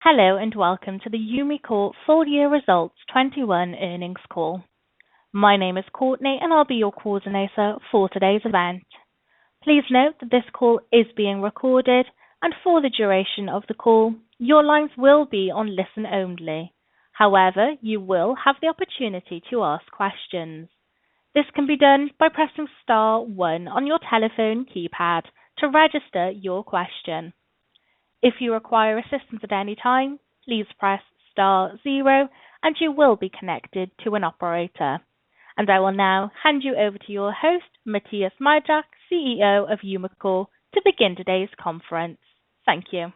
Hello and welcome to the Umicore Full Year Results 21 earnings call. My name is Courtney and I'll be your coordinator for today's event. Please note that this call is being recorded and for the duration of the call, your lines will be on listen only. However, you will have the opportunity to ask questions. This can be done by pressing star 1 on your telephone keypad to register your question. If you require assistance at any time, please press star 0 and you will be connected to an operator. And I will now hand you over to your host, Matthias Majak, CEO of Umicore, to begin today's conference. Thank you.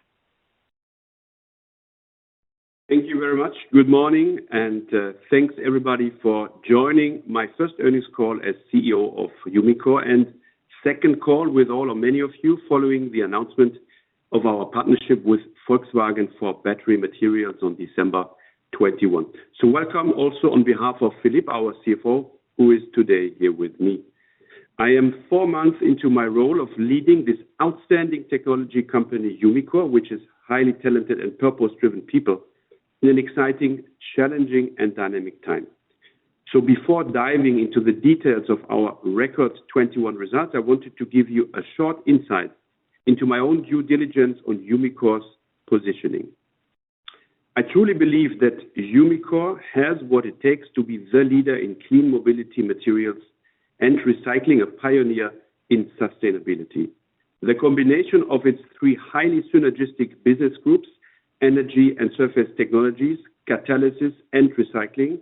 Thank you very much. Good morning and thanks everybody for joining my first earnings call as CEO of Umicore and second call with all or many of you following the announcement of our partnership with Volkswagen for battery materials on December 21. So welcome also on behalf of Philippe, our CFO, who is today here with me. I am 4 months into my role of leading this outstanding technology company, Umicore, which is highly talented and purpose-driven people in an exciting, challenging and dynamic time. So before diving into the details of our record 21 results, I wanted to give you a short insight into my own due diligence on Umicore's positioning. I truly believe that Umicore has what it takes to be the leader in clean mobility materials and recycling, a pioneer in sustainability. The combination of its 3 highly synergistic business groups, energy and surface technologies, catalysis and recycling,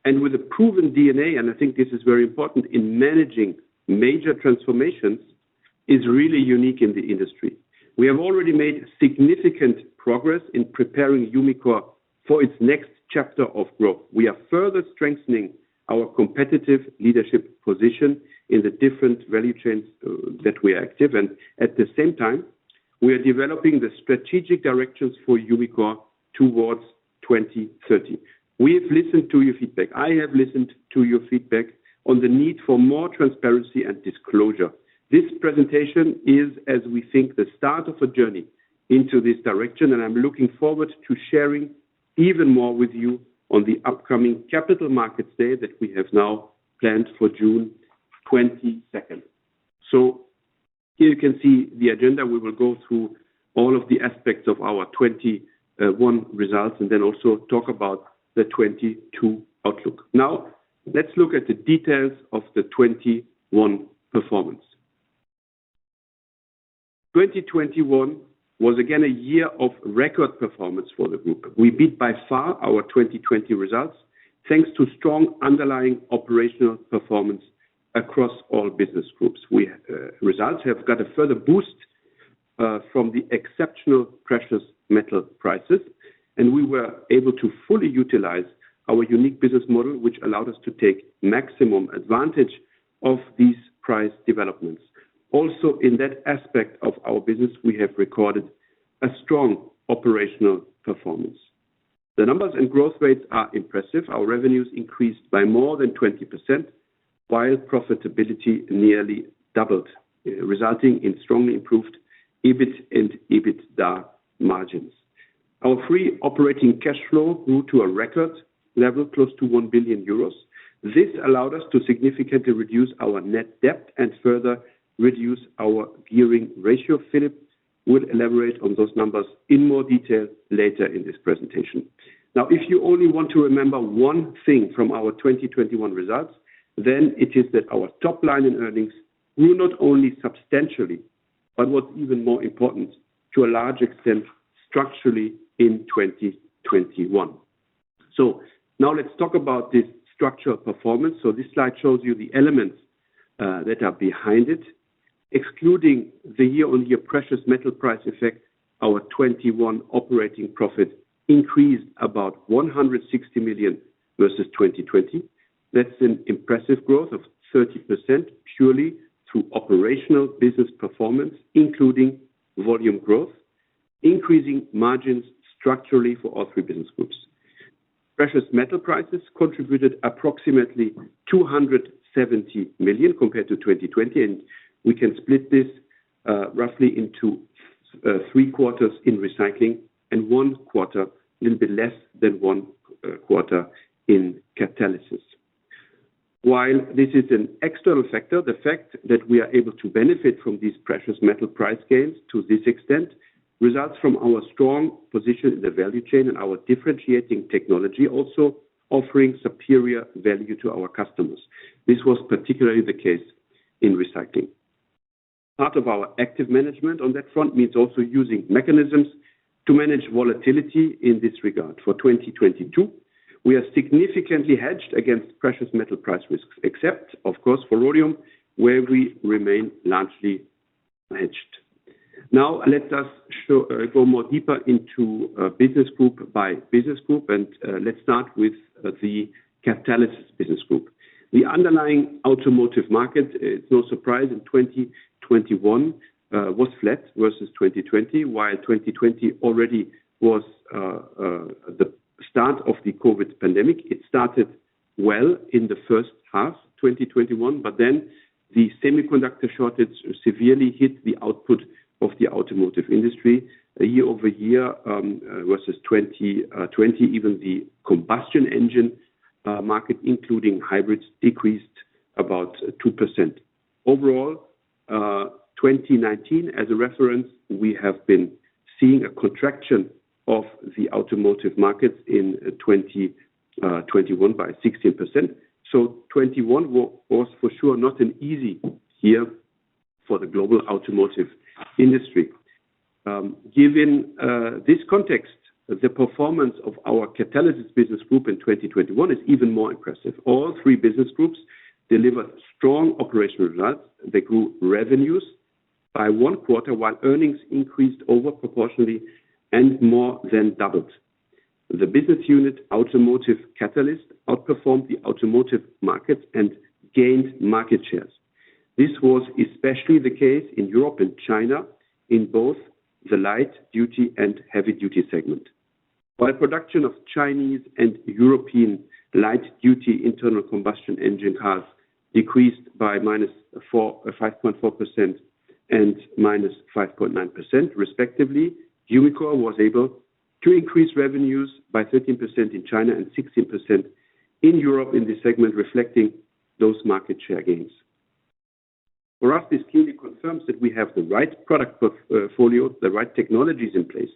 and with a proven DNA, and I think this is very important in managing major transformations, is really unique in the industry. We have already made significant progress in preparing Umicore for its next chapter of growth. We are further strengthening our competitive leadership position in the different value chains that we are active, and at the same time, we are developing the strategic directions for Umicore towards 2030. We have listened to your feedback. I have listened to your feedback on the need for more transparency and disclosure. This presentation is, as we think, the start of a journey into this direction, and I'm looking forward to sharing even more with you on the upcoming Capital Markets Day that we have now planned for June 22nd. So here you can see the agenda. We will go through all of the aspects of our 21 results and then also talk about the 22 outlook. Now, let's look at the details of the 21 performance. 2021 was again a year of record performance for the group. We beat by far our 2020 results thanks to strong underlying operational performance across all business groups. Results have got a further boost from the exceptional precious metal prices, and we were able to fully utilize our unique business model, which allowed us to take maximum advantage of these price developments. Also, in that aspect of our business, we have recorded a strong operational performance. The numbers and growth rates are impressive. Our revenues increased by more than 20%, while profitability nearly doubled, resulting in strongly improved EBIT and EBITDA margins. Our free operating cash flow grew to a record level close to 1 billion euros. This allowed us to significantly reduce our net debt and further reduce our gearing ratio. Philippe will elaborate on those numbers in more detail later in this presentation. Now, if you only want to remember one thing from our 2021 results, then it is that our top line in earnings grew not only substantially, but what's even more important, to a large extent, structurally in 2021. So now let's talk about this structural performance. So this slide shows you the elements that are behind it. Excluding the year-on-year precious metal price effect, our 21 operating profit increased about 160 million versus 2020. That's an impressive growth of 30% purely through operational business performance, including volume growth, increasing margins structurally for all 3 business groups. Precious metal prices contributed approximately 270 million compared to 2020, and we can split this roughly into 3 quarters in recycling and 1 quarter, a little bit less than 1 quarter in catalysis. While this is an external factor, the fact that we are able to benefit from these precious metal price gains to this extent results from our strong position in the value chain and our differentiating technology, also offering superior value to our customers. This was particularly the case in recycling. Part of our active management on that front means also using mechanisms to manage volatility in this regard. For 2022, we are significantly hedged against precious metal price risks, except, of course, for rhodium, where we remain largely hedged. Now, let us go more deeper into business group by business group, and let's start with the catalysis business group. The underlying automotive market, it's no surprise, in 2021 was flat versus 2020, while 2020 already was the start of the COVID pandemic. It started well in the first half, 2021, but then the semiconductor shortage severely hit the output of the automotive industry. Year-over-year versus 2020, even the combustion engine market, including hybrids, decreased about 2%. Overall, 2019, as a reference, we have been seeing a contraction of the automotive markets in 2021 by 16%. So 21 was for sure not an easy year for the global automotive industry. Given this context, the performance of our catalysis business group in 2021 is even more impressive. All 3 business groups delivered strong operational results. They grew revenues by 1 quarter, while earnings increased over proportionally and more than doubled. The business unit Automotive Catalyst outperformed the automotive markets and gained market shares. This was especially the case in Europe and China in both the light duty and heavy duty segment. While production of Chinese and European light duty internal combustion engine cars decreased by -5.4% and -5.9% respectively, Umicore was able to increase revenues by 13% in China and 16% in Europe in this segment, reflecting those market share gains. For us, this clearly confirms that we have the right product portfolio, the right technologies in place.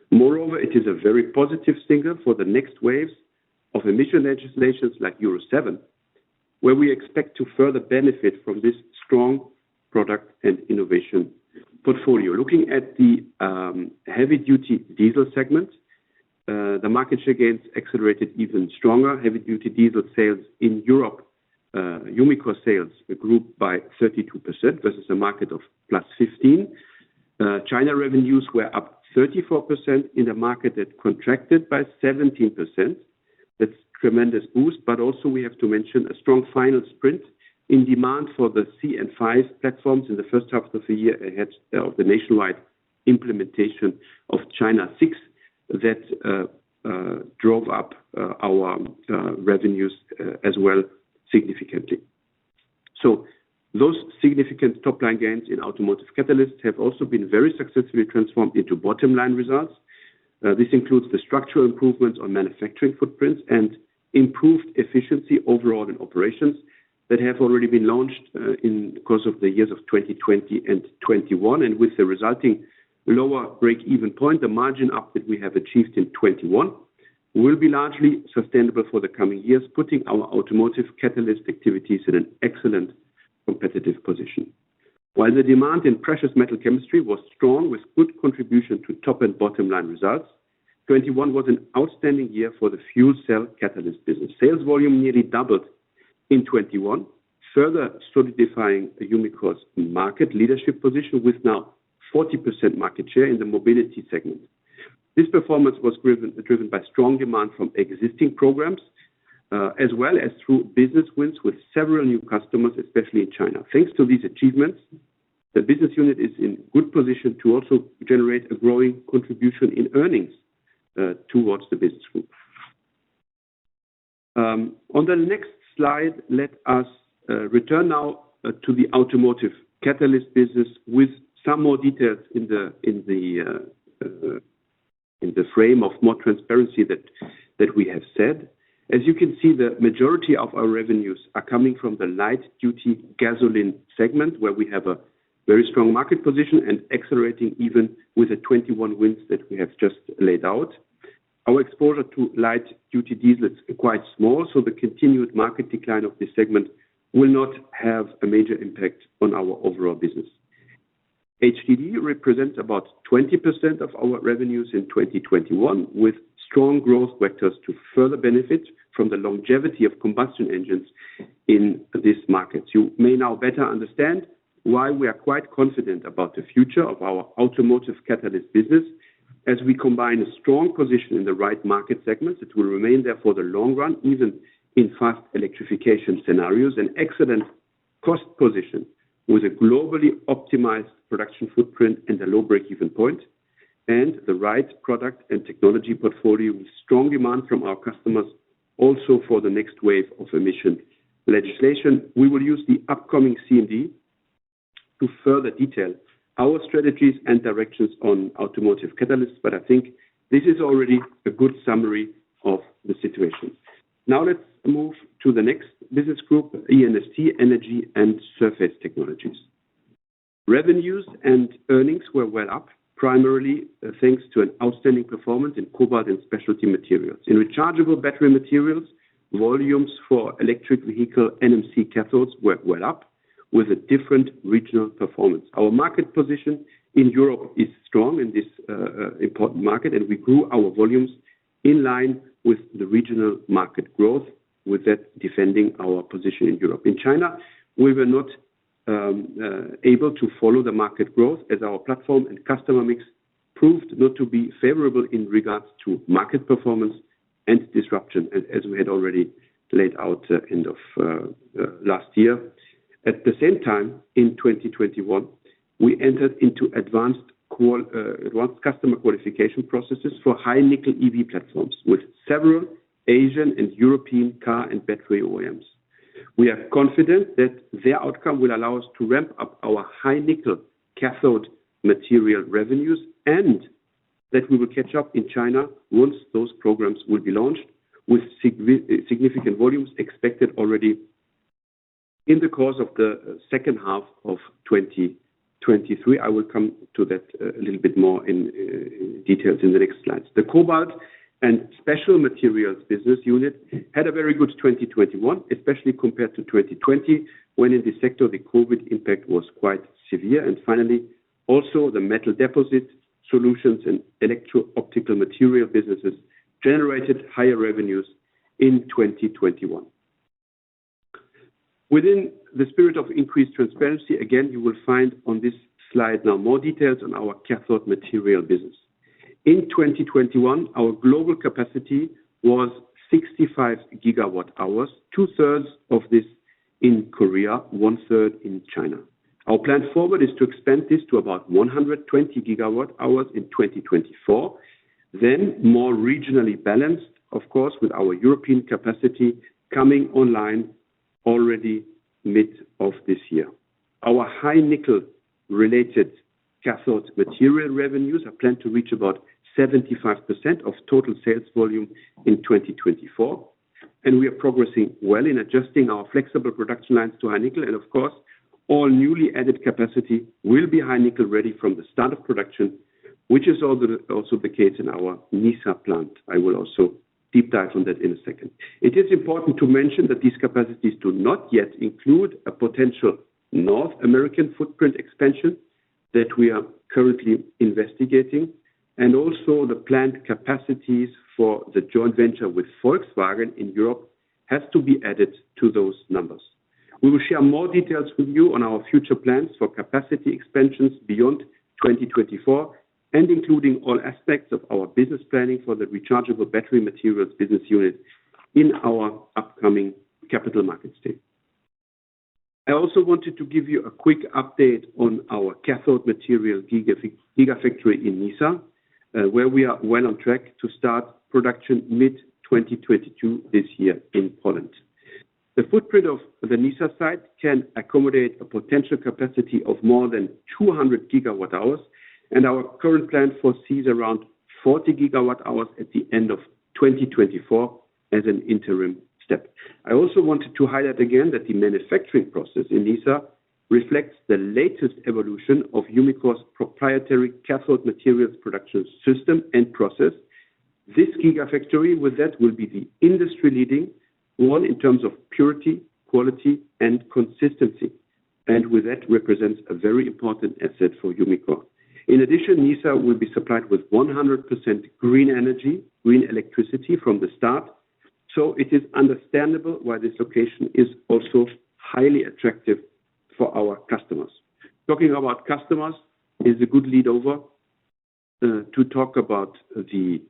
Moreover, it is a very positive signal for the next waves of emission legislations like Euro 7, where we expect to further benefit from this strong product and innovation portfolio. Looking at the heavy-duty diesel segment, the market share gains accelerated even stronger. Heavy-duty diesel sales in Europe, Umicore sales grew by 32% versus a market of +15%. China revenues were up 34% in a market that contracted by 17%. That's tremendous boost, but also we have to mention a strong final sprint in demand for the C and 5 platforms in the first half of the year ahead of the nationwide implementation of China 6 that drove up our revenues as well significantly. So those significant top-line gains in automotive catalysts have also been very successfully transformed into bottom-line results. This includes the structural improvements on manufacturing footprints and improved efficiency overall in operations that have already been launched in the course of the years of 2020 and 21. And with the resulting lower break-even point, the margin up that we have achieved in 21 will be largely sustainable for the coming years, putting our automotive catalyst activities in an excellent competitive position. While the demand in precious metal chemistry was strong with good contribution to top and bottom line results, 21 was an outstanding year for the fuel cell catalyst business. Sales volume nearly doubled in 21, further solidifying Umicore's market leadership position with now 40% market share in the mobility segment. This performance was driven by strong demand from existing programs, as well as through business wins with several new customers, especially in China. Thanks to these achievements, the business unit is in good position to also generate a growing contribution in earnings towards the business group. On the next slide, let us return now to the automotive catalyst business with some more details in the the frame of more transparency that we have said. As you can see, the majority of our revenues are coming from the light-duty gasoline segment, where we have a very strong market position and accelerating even with the 21 wins that we have just laid out. Our exposure to light-duty diesel is quite small, so the continued market decline of this segment will not have a major impact on our overall business. HDD represents about 20% of our revenues in 2021, with strong growth vectors to further benefit from the longevity of combustion engines in this market. You may now better understand why we are quite confident about the future of our automotive catalyst business, as we combine a strong position in the right market segments that will remain there for the long run, even in fast electrification scenarios, an excellent cost position with a globally optimized production footprint and a low break-even point, and the right product and technology portfolio with strong demand from our customers also for the next wave of emission legislation. We will use the upcoming CMD to further detail our strategies and directions on automotive catalysts, but I think this is already a good summary of the situation. Now let's move to the next business group, E&ST, Energy and Surface Technologies. Revenues and earnings were well up, primarily thanks to an outstanding performance in cobalt and specialty materials. In rechargeable battery materials, volumes for electric vehicle NMC cathodes were well up, with a different regional performance. Our market position in Europe is strong in this important market, and we grew our volumes in line with the regional market growth, with that defending our position in Europe. In China, we were not able to follow the market growth as our platform and customer mix proved not to be favorable in regards to market performance and disruption, as we had already laid out end of last year. At the same time, in 2021, we entered into advanced customer qualification processes for high nickel EV platforms with several Asian and European car and battery OEMs. We are confident that their outcome will allow us to ramp up our high nickel cathode material revenues, and that we will catch up in China once those programs will be launched, with significant volumes expected already in the course of the second half of 2023. I will come to that a little bit more in details in the next slides. The cobalt and special materials business unit had a very good 2021, especially compared to 2020, when in this sector the COVID impact was quite severe. And finally, also the metal deposit solutions and electro-optical material businesses generated higher revenues in 2021. Within the spirit of increased transparency, again, you will find on this slide now more details on our cathode material business. In 2021, our global capacity was 65 gigawatt hours, 2/3 of this in Korea, 1/3 in China. Our plan forward is to expand this to about 120 gigawatt hours in 2024, then more regionally balanced, of course, with our European capacity coming online already mid of this year. Our high nickel related cathode material revenues are planned to reach about 75% of total sales volume in 2024, and we are progressing well in adjusting our flexible production lines to high nickel, and of course all newly added capacity will be high nickel ready from the start of production, which is also the case in our Nysa plant. I will also deep dive on that in a second. It is important to mention that these capacities do not yet include a potential North American footprint expansion that we are currently investigating, and also the planned capacities for the joint venture with Volkswagen in Europe has to be added to those numbers. We will share more details with you on our future plans for capacity expansions beyond 2024, and including all aspects of our business planning for the rechargeable battery materials business unit in our upcoming Capital Markets Day. I also wanted to give you a quick update on our cathode material gigafactory in Nysa, where we are well on track to start production mid-2022 this year in Poland. The footprint of the Nysa site can accommodate a potential capacity of more than 200 gigawatt hours, and our current plan foresees around 40 gigawatt hours at the end of 2024 as an interim step. I also wanted to highlight again that the manufacturing process in Nysa reflects the latest evolution of Umicore's proprietary cathode materials production system and process. This gigafactory with that will be the industry-leading one in terms of purity, quality, and consistency, and with that represents a very important asset for Umicore. In addition, Nysa will be supplied with 100% green energy, green electricity from the start, so it is understandable why this location is also highly attractive for our customers. Talking about customers is a good lead over to talk about the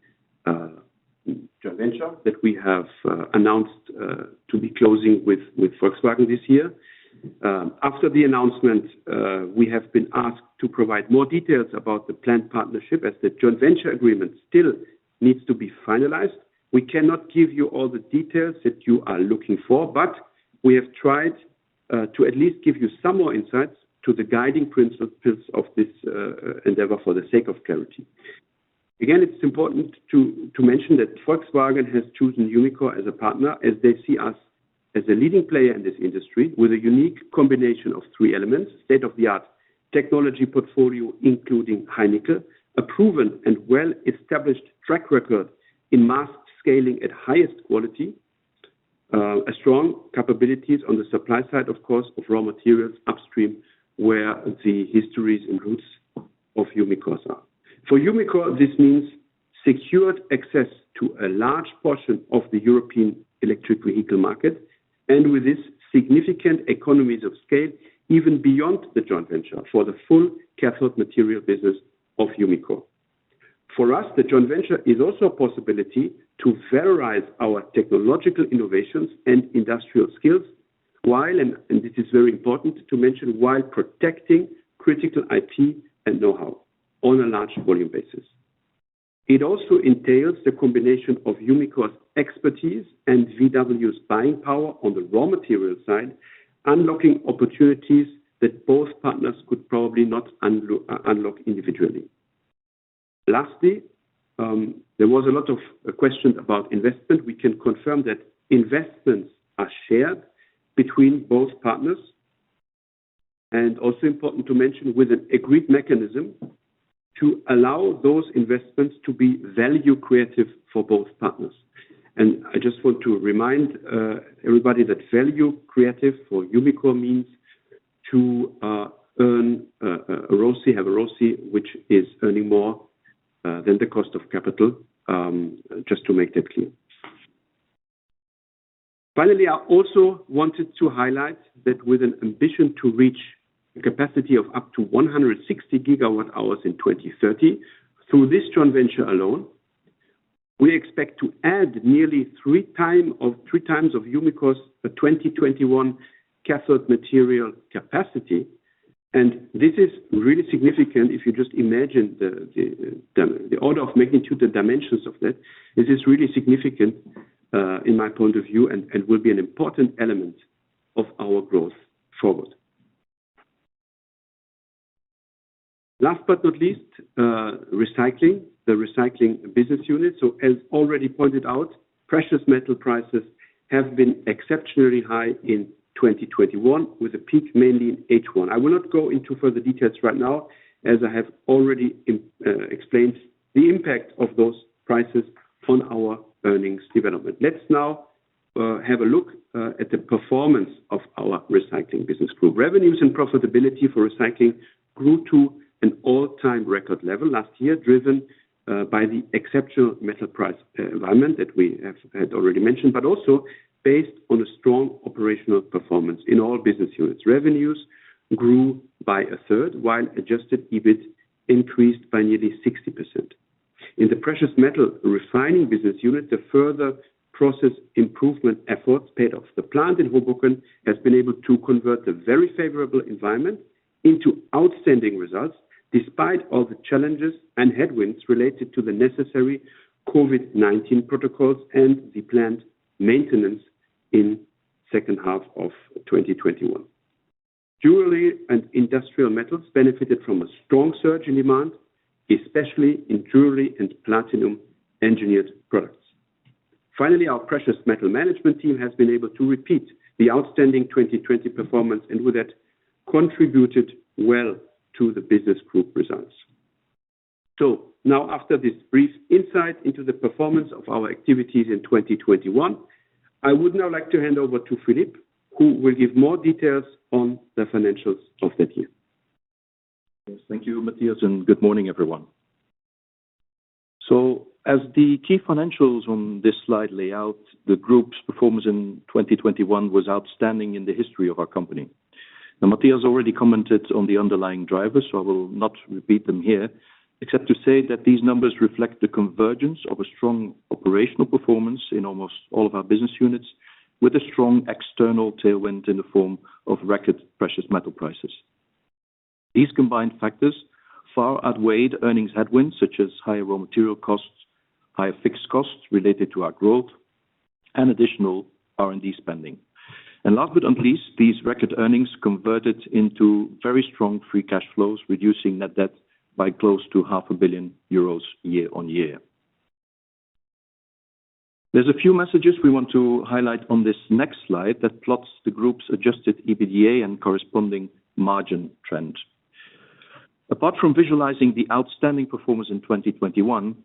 joint venture that we have announced to be closing with Volkswagen this year. After the announcement, we have been asked to provide more details about the planned partnership as the joint venture agreement still needs to be finalized. We cannot give you all the details that you are looking for, but we have tried to at least give you some more insights to the guiding principles of this endeavor for the sake of clarity. Again, it's important to mention that Volkswagen has chosen Umicore as a partner as they see us as a leading player in this industry with a unique combination of three elements: state-of-the-art technology portfolio, including high nickel, a proven and well-established track record in mass scaling at highest quality, a strong capabilities on the supply side, of course, of raw materials upstream, where the histories and roots of Umicore are. For Umicore, this means secured access to a large portion of the European electric vehicle market, and with this, significant economies of scale, even beyond the joint venture, for the full cathode material business of Umicore. For us, the joint venture is also a possibility to valorize our technological innovations and industrial skills, while, and this is very important to mention, while protecting critical IP and know-how on a large volume basis. It also entails the combination of Umicore's expertise and VW's buying power on the raw material side, unlocking opportunities that both partners could probably not unlock individually. Lastly, there was a lot of questions about investment. We can confirm that investments are shared between both partners, and also important to mention, with an agreed mechanism to allow those investments to be value creative for both partners. And I just want to remind everybody that value creative for Umicore means to earn a ROCE, have a ROCE which is earning more than the cost of capital, just to make that clear. Finally, I also wanted to highlight that with an ambition to reach a capacity of up to 160 gigawatt hours in 2030, through this joint venture alone, we expect to add nearly three times of Umicore's 2021 cathode material capacity. And this is really significant if you just imagine the order of magnitude, the dimensions of that. This is really significant in my point of view, and will be an important element of our growth forward. Last but not least, recycling, the recycling business unit. So as already pointed out, precious metal prices have been exceptionally high in 2021, with a peak mainly in H1. I will not go into further details right now, as I have already explained the impact of those prices on our earnings development. Let's now have a look at the performance of our recycling business group. Revenues and profitability for recycling grew to an all-time record level last year, driven by the exceptional metal price environment that we had already mentioned, but also based on a strong operational performance in all business units. Revenues grew by a third, while adjusted EBIT increased by nearly 60%. In the precious metal refining business unit, the further process improvement efforts paid off. The plant in Hoboken has been able to convert the very favorable environment into outstanding results, despite all the challenges and headwinds related to the necessary COVID-19 protocols and the planned maintenance in second half of 2021. Jewelry and industrial metals benefited from a strong surge in demand especially in jewelry and platinum engineered products. Finally, our precious metal management team has been able to repeat the outstanding 2020 performance and with that contributed well to the business group results. So now after this brief insight into the performance of our activities in 2021, I would now like to hand over to Philippe, who will give more details on the financials of that year. Yes, thank you, Matthias, and good morning, everyone. So, as the key financials on this slide lay out, the group's performance in 2021 was outstanding in the history of our company. Now, Matthias already commented on the underlying drivers, so I will not repeat them here, except to say that these numbers reflect the convergence of a strong operational performance in almost all of our business units, with a strong external tailwind in the form of record precious metal prices. These combined factors far outweighed earnings headwinds such as higher raw material costs, higher fixed costs related to our growth, and additional R&D spending. And last but not least, these record earnings converted into very strong free cash flows, reducing net debt by close to €500 million year on year. There's a few messages we want to highlight on this next slide that plots the group's adjusted EBITDA and corresponding margin trend. Apart from visualizing the outstanding performance in 2021,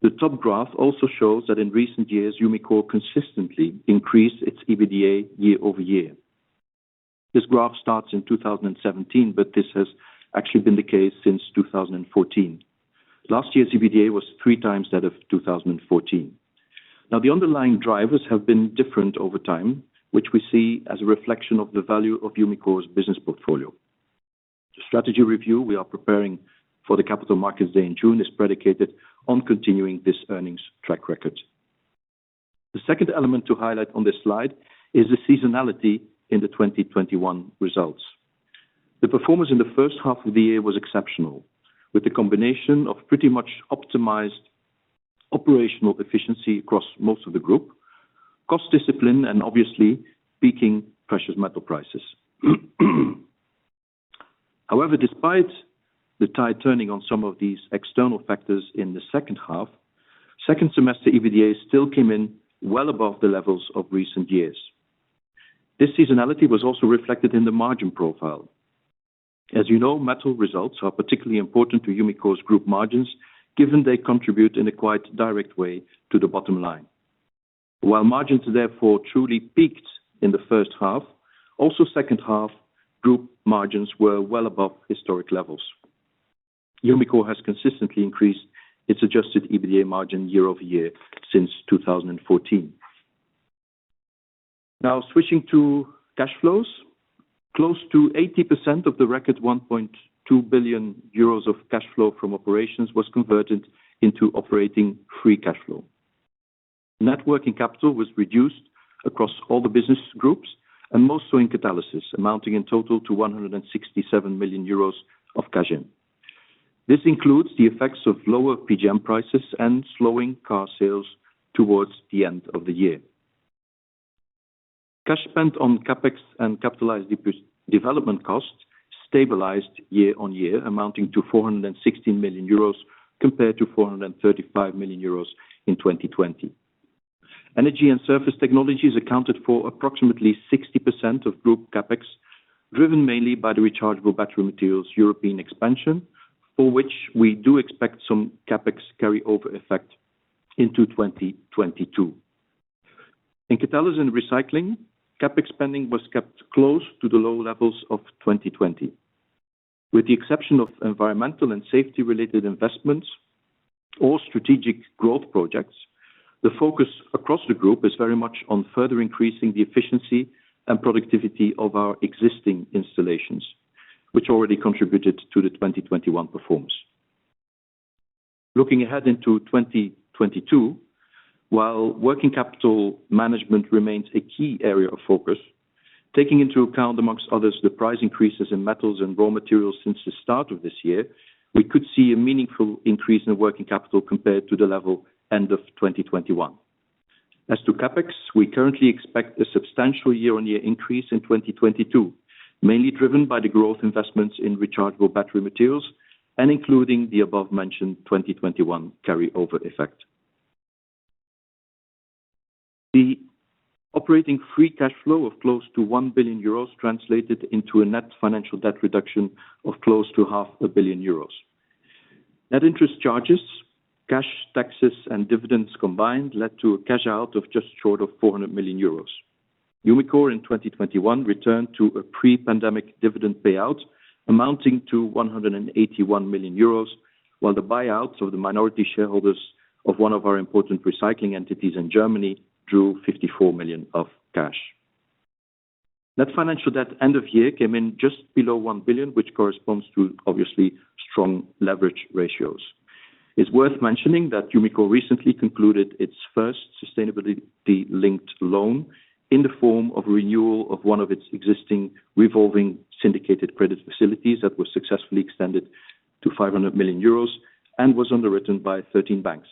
the top graph also shows that in recent years, Umicore consistently increased its EBITDA year over year. This graph starts in 2017, but this has actually been the case since 2014. Last year's EBITDA was 3 times that of 2014. Now, the underlying drivers have been different over time, which we see as a reflection of the value of Umicore's business portfolio. The strategy review we are preparing for the Capital Markets Day in June is predicated on continuing this earnings track record. The second element to highlight on this slide is the seasonality in the 2021 results. The performance in the first half of the year was exceptional, with a combination of pretty much optimized operational efficiency across most of the group, cost discipline, and obviously peaking precious metal prices. However, despite the tide turning on some of these external factors in the second half, second semester EBITDA still came in well above the levels of recent years. This seasonality was also reflected in the margin profile. As you know, metal results are particularly important to Umicore's group margins, given they contribute in a quite direct way to the bottom line. While margins therefore truly peaked in the first half, also second half group margins were well above historic levels. Umicore has consistently increased its adjusted EBITDA margin year over year since 2014. Now, switching to cash flows, close to 80% of the record 1.2 billion euros of cash flow from operations was converted into operating free cash flow. Net working capital was reduced across all the business groups, and most so in catalysis, amounting in total to 167 million euros of cash in. This includes the effects of lower PGM prices and slowing car sales towards the end of the year. Cash spent on capex and capitalized development costs stabilized year on year, amounting to 416 million euros compared to 435 million euros in 2020. Energy and surface technologies accounted for approximately 60% of group capex, driven mainly by the rechargeable battery materials European expansion, for which we do expect some capex carryover effect into 2022. In catalysis and recycling, capex spending was kept close to the low levels of 2020. With the exception of environmental and safety-related investments or strategic growth projects, the focus across the group is very much on further increasing the efficiency and productivity of our existing installations, which already contributed to the 2021 performance. Looking ahead into 2022, while working capital management remains a key area of focus, taking into account, amongst others, the price increases in metals and raw materials since the start of this year, we could see a meaningful increase in working capital compared to the level end of 2021. As to capex, we currently expect a substantial year-on-year increase in 2022, mainly driven by the growth investments in rechargeable battery materials and including the above-mentioned 2021 carryover effect. The operating free cash flow of close to 1 billion euros translated into a net financial debt reduction of close to 500 million euros. Net interest charges, cash, taxes, and dividends combined led to a cash out of just short of 400 million euros. Umicore in 2021 returned to a pre-pandemic dividend payout amounting to 181 million euros, while the buyouts of the minority shareholders of one of our important recycling entities in Germany drew 54 million of cash. Net financial debt end of year came in just below 1 billion, which corresponds to obviously strong leverage ratios. It's worth mentioning that Umicore recently concluded its first sustainability-linked loan in the form of renewal of one of its existing revolving syndicated credit facilities that was successfully extended to 500 million euros and was underwritten by 13 banks.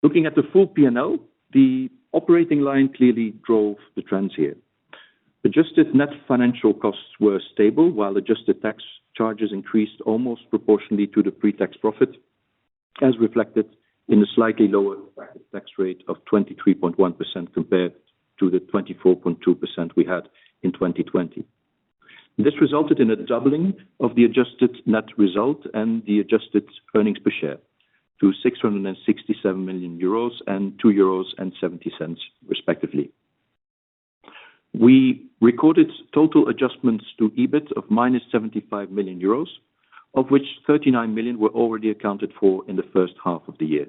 Looking at the full P&L, the operating line clearly drove the trends here. Adjusted net financial costs were stable, while adjusted tax charges increased almost proportionally to the pre-tax profit, as reflected in the slightly lower effective tax rate of 23.1% compared to the 24.2% we had in 2020. This resulted in a doubling of the adjusted net result and the adjusted earnings per share to 667 million euros and 2.70 euros, respectively. We recorded total adjustments to EBIT of -75 million euros, of which 39 million were already accounted for in the first half of the year.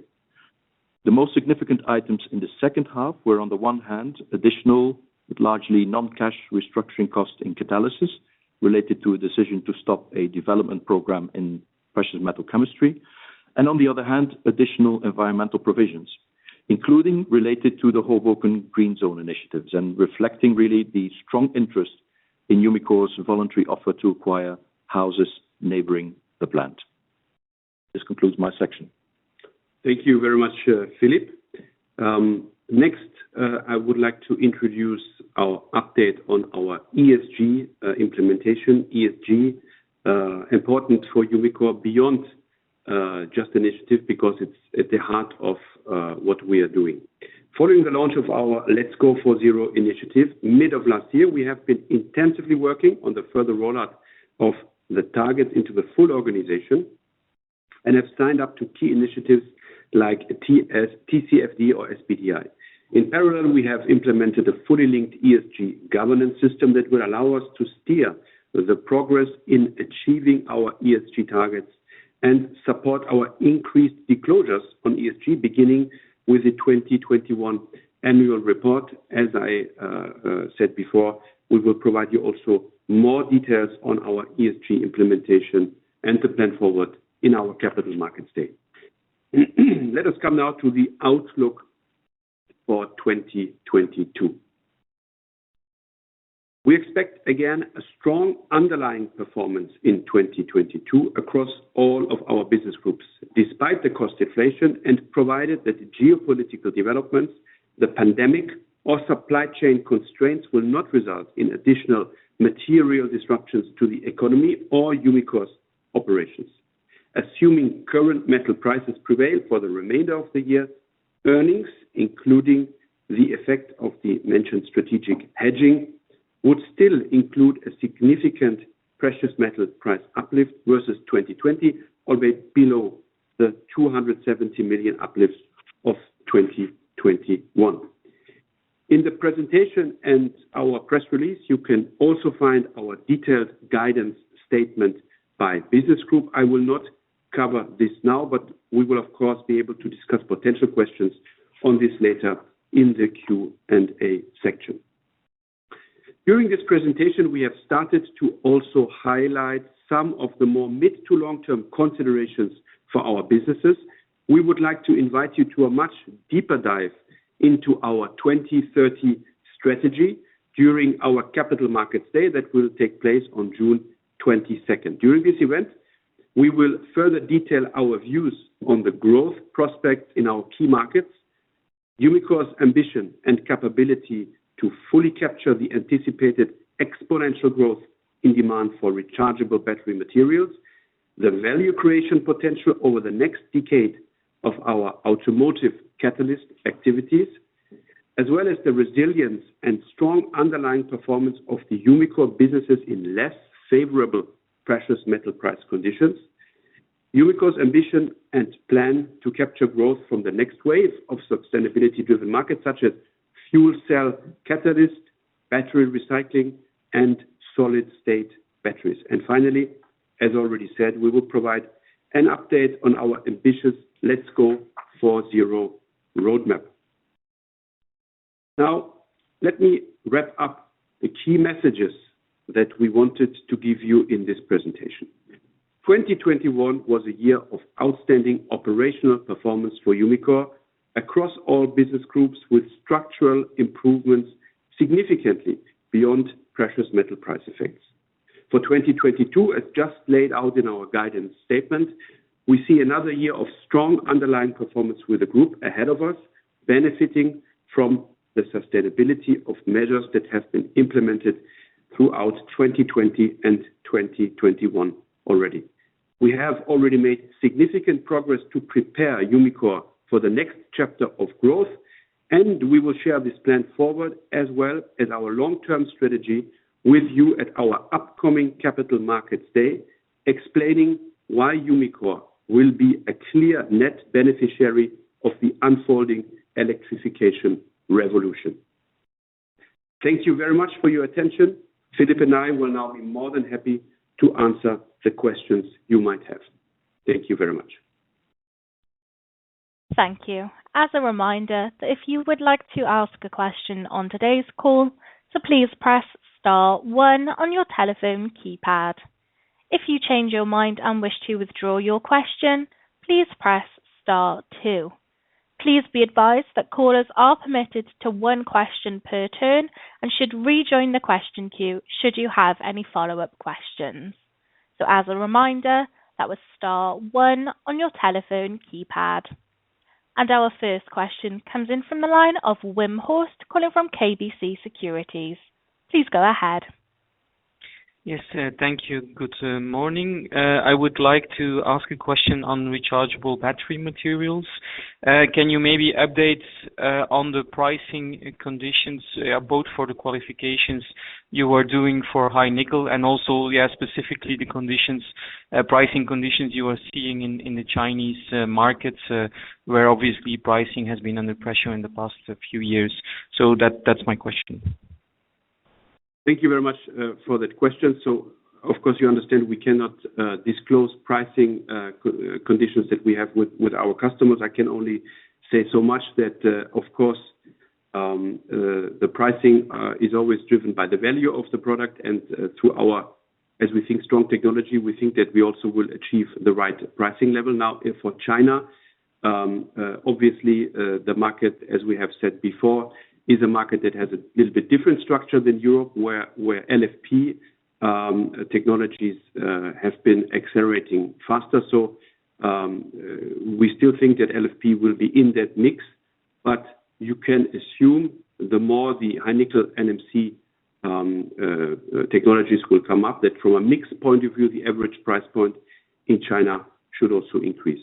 The most significant items in the second half were, on the one hand, additional, but largely non-cash restructuring costs in Catalysis related to a decision to stop a development program in precious metal chemistry, and on the other hand, additional environmental provisions, including related to the Hoboken Green Zone initiatives and reflecting really the strong interest in Umicore's voluntary offer to acquire houses neighboring the plant. This concludes my section. Thank you very much, Philippe. Next, I would like to introduce our update on our ESG implementation. ESG, important for Umicore beyond just initiative, because it's at the heart of what we are doing. Following the launch of our Let's Go for Zero initiative mid of last year, we have been intensively working on the further rollout of the targets into the full organization and have signed up to key initiatives like TCFD or SBTi. In parallel, we have implemented a fully linked ESG governance system that will allow us to steer the progress in achieving our ESG targets and support our increased disclosures on ESG, beginning with the 2021 annual report. As I said before, we will provide you also more details on our ESG implementation and the plan forward in our Capital Markets Day. Let us come now to the outlook for 2022. We expect again a strong underlying performance in 2022 across all of our business groups, despite the cost inflation and provided that the geopolitical developments, the pandemic or supply chain constraints will not result in additional material disruptions to the economy or Umicore's operations. Assuming current metal prices prevail for the remainder of the year, earnings, including the effect of the mentioned strategic hedging, would still include a significant precious metal price uplift versus 2020, albeit below the 270 million uplift of 2021. In the presentation and our press release, you can also find our detailed guidance statement by business group. I will not cover this now, but we will of course be able to discuss potential questions on this later in the Q&A section. During this presentation, we have started to also highlight some of the more mid to long-term considerations for our businesses. We would like to invite you to a much deeper dive into our 2030 strategy during our Capital Markets Day that will take place on June 22nd. During this event, we will further detail our views on the growth prospects in our key markets, Umicore's ambition and capability to fully capture the anticipated exponential growth in demand for rechargeable battery materials, the value creation potential over the next decade of our automotive catalyst activities, as well as the resilience and strong underlying performance of the Umicore businesses in less favorable precious metal price conditions. Umicore's ambition and plan to capture growth from the next wave of sustainability-driven markets such as fuel cell catalyst, battery recycling, and solid-state batteries. And finally, as already said, we will provide an update on our ambitious Let's Go for Zero roadmap. Now, let me wrap up the key messages that we wanted to give you in this presentation. 2021 was a year of outstanding operational performance for Umicore across all business groups, with structural improvements significantly beyond precious metal price effects. For 2022, as just laid out in our guidance statement, we see another year of strong underlying performance with the group ahead of us, benefiting from the sustainability of measures that have been implemented throughout 2020 and 2021 already. We have already made significant progress to prepare Umicore for the next chapter of growth, and we will share this plan forward as well as our long-term strategy with you at our upcoming Capital Markets Day, explaining why Umicore will be a clear net beneficiary of the unfolding electrification revolution. Thank you very much for your attention. Philipp and I will now be more than happy to answer the questions you might have. Thank you very much. Thank you. As a reminder, that if you would like to ask a question on today's call, so please press star 1 on your telephone keypad. If you change your mind and wish to withdraw your question, please press star 2. Please be advised that callers are permitted to one question per turn and should rejoin the question queue should you have any follow-up questions. So as a reminder, that was star 1 on your telephone keypad. And our first question comes in from the line of Wim Horst, calling from KBC Securities. Please go ahead. Yes, thank you. Good morning. I would like to ask a question on rechargeable battery materials. Can you maybe update on the pricing conditions, both for the qualifications you are doing for high nickel and also, specifically the conditions, pricing conditions you are seeing in the Chinese markets, where obviously pricing has been under pressure in the past few years. So that's my question. Thank you very much for that question. So, of course, you understand we cannot disclose pricing conditions that we have with our customers. I can only say so much that, of course, the pricing is always driven by the value of the product, and through our, as we think, strong technology, we think that we also will achieve the right pricing level. Now, for China, obviously, the market, as we have said before, is a market that has a little bit different structure than Europe, where LFP technologies have been accelerating faster. So we still think that LFP will be in that mix, but you can assume the more the high nickel NMC technologies will come up, that from a mix point of view, the average price point in China should also increase.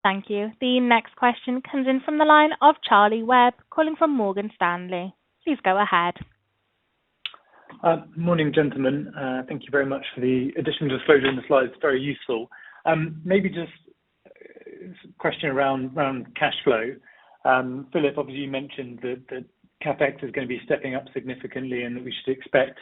Thank you. The next question comes in from the line of Charlie Webb, calling from Morgan Stanley. Please go ahead. Morning, gentlemen. Thank you very much for the additional disclosure in the slides. Very useful. Maybe just a question around cash flow. Philipp, obviously you mentioned that CapEx is going to be stepping up significantly and that we should expect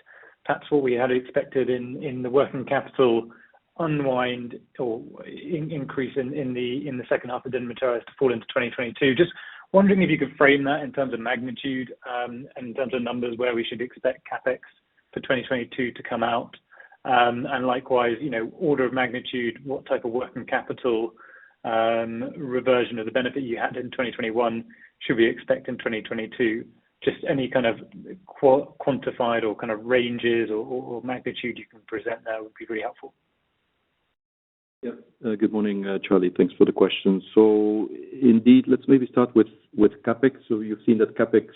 perhaps what we had expected in the working capital unwind or increase in the second half of the materials to fall into 2022. Just wondering if you could frame that in terms of magnitude and in terms of numbers where we should expect CapEx for 2022 to come out. And likewise, order of magnitude, what type of working capital reversion of the benefit you had in 2021 should we expect in 2022? Just any kind of quantified or kind of ranges or magnitude you can present there would be really helpful. Yeah. Good morning, Charlie. Thanks for the question. So indeed, let's maybe start with CapEx. So you've seen that CapEx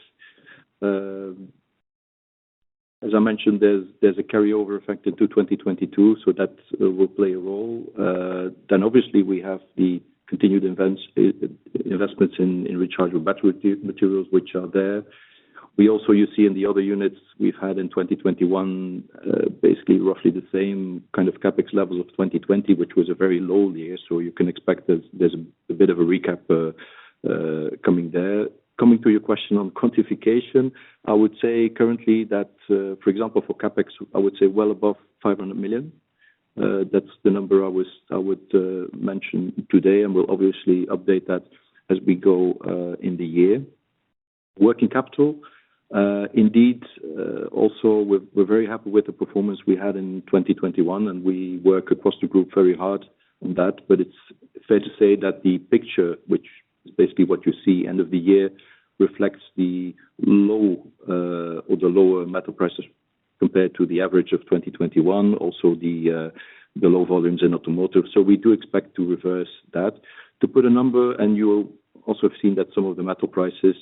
As I mentioned, there's a carryover effect into 2022, so that will play a role. Then obviously we have the continued investments in rechargeable battery materials, which are there. We also, you see in the other units we've had in 2021, basically roughly the same kind of CapEx levels of 2020, which was a very low year. So you can expect there's a bit of a recap coming there. Coming to your question on quantification, I would say currently that, for example, for CapEx, I would say well above 500 million. That's the number I would mention today, and we'll obviously update that as we go in the year. Working capital, indeed, also we're very happy with the performance we had in 2021, and we work across the group very hard on that. But it's fair to say that the picture, which is basically what you see end of the year, reflects the low or the lower metal prices compared to the average of 2021, also the low volumes in automotive. So we do expect to reverse that. To put a number, and you will also have seen that some of the metal prices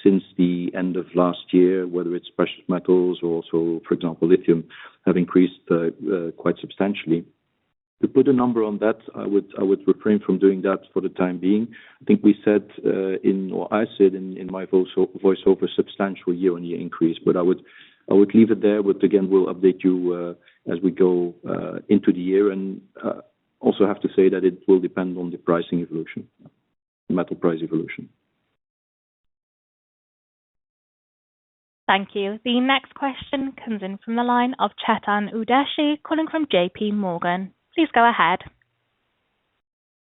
since the end of last year, whether it's precious metals or also, for example, lithium, have increased quite substantially. To put a number on that, I would refrain from doing that for the time being. I think we said I said in my voiceover substantial year-on-year increase, but I would leave it there. But again, we'll update you as we go into the year, and also have to say that it will depend on the pricing evolution, metal price evolution. Thank you. The next question comes in from the line of Chetan Udeshi, calling from JP Morgan. Please go ahead.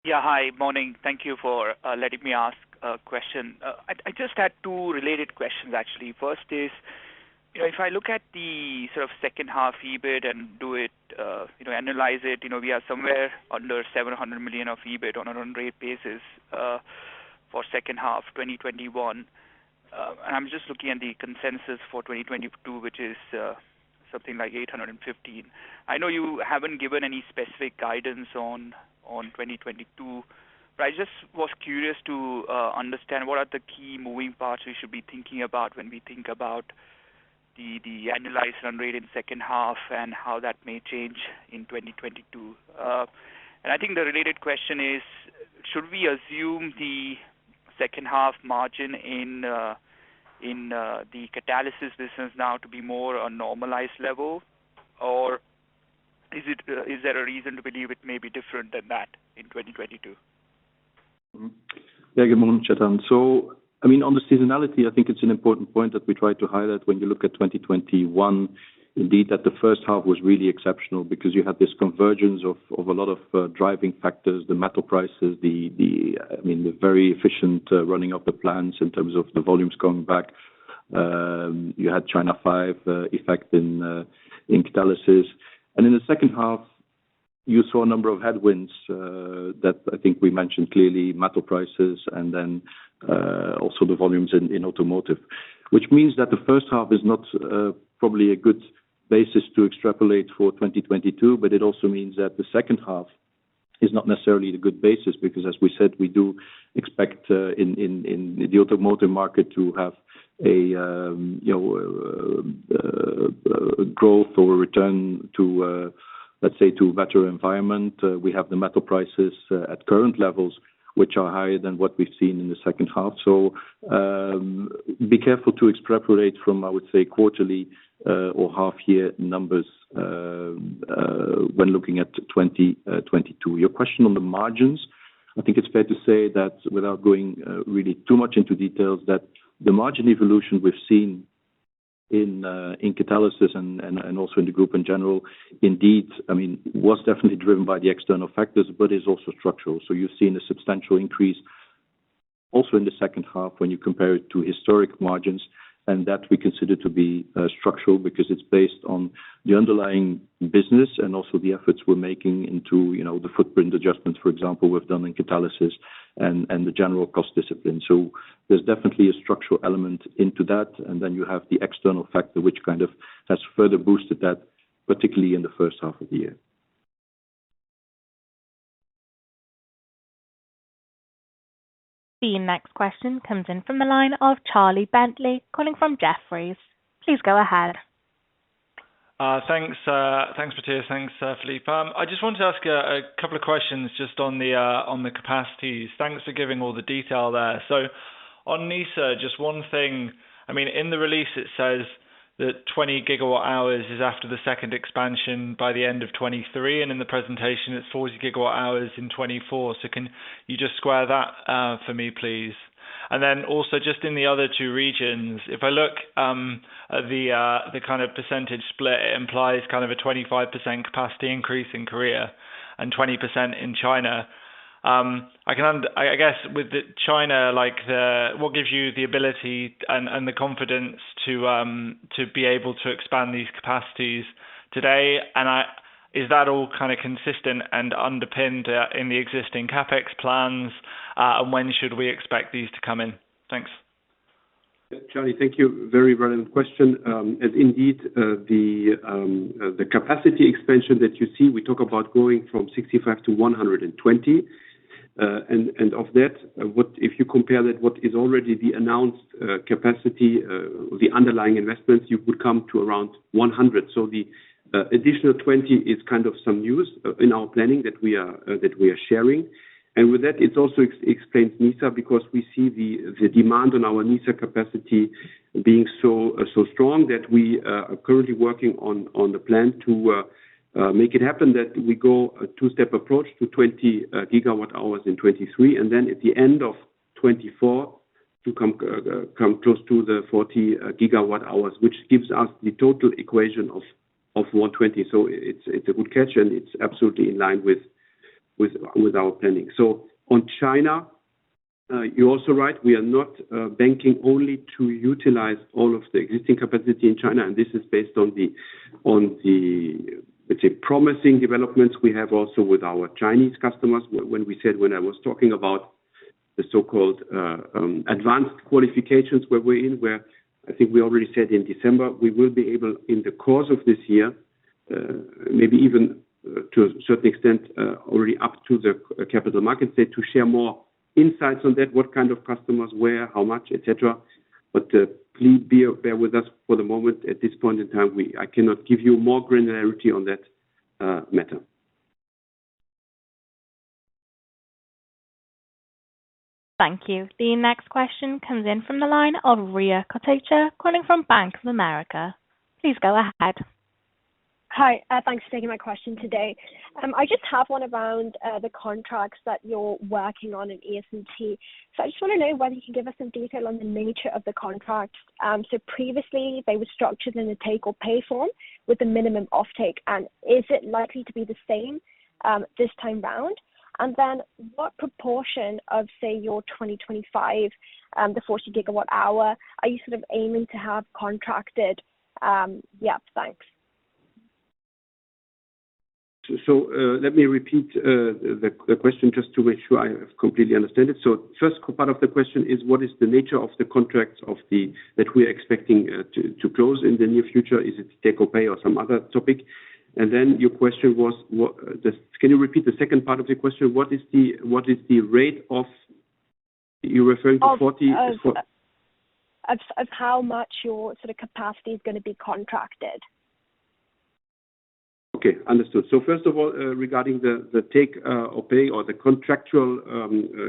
Yeah, hi. Morning. Thank you for letting me ask a question. I just had two related questions, actually. First is, if I look at the sort of second half EBIT and do it, analyze it, we are somewhere under 700 million of EBIT on a run rate basis for second half 2021. And I'm just looking at the consensus for 2022, which is something like 815. I know you haven't given any specific guidance on 2022, but I just was curious to understand what are the key moving parts we should be thinking about when we think about the annualized run rate in second half and how that may change in 2022. And I think the related question is, should we assume the second half margin in the catalysis business now to be more a normalized level, or is there a reason to believe it may be different than that in 2022? Yeah, good morning, Chetan. So, I mean, on the seasonality, I think it's an important point that we try to highlight when you look at 2021. Indeed, that the first half was really exceptional because you had this convergence of a lot of driving factors, the metal prices, the very efficient running of the plants in terms of the volumes going back. You had China 5 effect in catalysis, and in the second half, you saw a number of headwinds that I think we mentioned clearly, metal prices, and then also the volumes in automotive, which means that the first half is not probably a good basis to extrapolate for 2022, but it also means that the second half is not necessarily the good basis because, as we said, we do expect in the automotive market to have a growth or a return to let's say to a better environment. We have the metal prices at current levels, which are higher than what we've seen in the second half. So be careful to extrapolate from, I would say, quarterly or half-year numbers when looking at 2022. Your question on the margins, I think it's fair to say that without going really too much into details, that the margin evolution we've seen in catalysis and also in the group in general, indeed, I mean, was definitely driven by the external factors, but is also structural. So you've seen a substantial increase also in the second half when you compare it to historic margins, and that we consider to be structural because it's based on the underlying business and also the efforts we're making into the footprint adjustments, for example, we've done in catalysis and the general cost discipline. So there's definitely a structural element into that, and then you have the external factor which kind of has further boosted that, particularly in the first half of the year. The next question comes in from the line of Charlie Bentley, calling from Jefferies. Please go ahead. Thanks, Matthias. Thanks, Philippe. I just wanted to ask a couple of questions just on the capacities. Thanks for giving all the detail there. So on NISA, just one thing. I mean, in the release, it says that 20 gigawatt hours is after the second expansion by the end of 23, and in the presentation, it's 40 gigawatt hours in 24. So can you just square that for me, please? And then also just in the other two regions, if I look at the kind of percentage split, it implies kind of a 25% capacity increase in Korea and 20% in China. I guess with China, like what gives you the ability and the confidence to be able to expand these capacities today? And is that all kind of consistent and underpinned in the existing capex plans? And when should we expect these to come in? Thanks. Charlie, thank you. Very relevant question. As indeed, the capacity expansion that you see, we talk about going from 65 to 120. And of that, if you compare that, what is already the announced capacity, the underlying investments, you would come to around 100. So the additional 20 is kind of some news in our planning that we are sharing. And with that, it also explains NISA, because we see the demand on our NISA capacity being so strong that we are currently working on the plan to make it happen, that we go a two-step approach to 20 gigawatt hours in 23, and then at the end of 24 to come close to the 40 gigawatt hours, which gives us the total equation of 120. So it's a good catch, and it's absolutely in line with our planning. So on China, you're also right. We are not banking only to utilize all of the existing capacity in China, and this is based on the let's say promising developments we have also with our Chinese customers. When I was talking about the so-called advanced qualifications where I think we already said in December, we will be able in the course of this year, maybe even to a certain extent already up to the capital markets day, to share more insights on that, what kind of customers, where, how much, etc. But please bear with us for the moment. At this point in time, I cannot give you more granularity on that matter. Thank you. The next question comes in from the line of Ria Kotecha, calling from Bank of America. Please go ahead. Hi, thanks for taking my question today. I just have one around the contracts that you're working on in ES&T. So I just want to know whether you can give us some detail on the nature of the contracts. So previously, they were structured in a take-or-pay form with a minimum offtake, and is it likely to be the same this time round? And then what proportion of, say, your 2025, the 40 gigawatt hour, are you sort of aiming to have contracted? Thanks. So let me repeat the question just to make sure I have completely understand it. So first part of the question is, what is the nature of the contracts that we are expecting to close in the near future? Is it take or pay or some other topic? And then your question was, can you repeat the second part of the question? What is the rate of, you're referring to 40? Of how much your sort of capacity is going to be contracted. Okay, understood. So first of all, regarding the take or pay or the contractual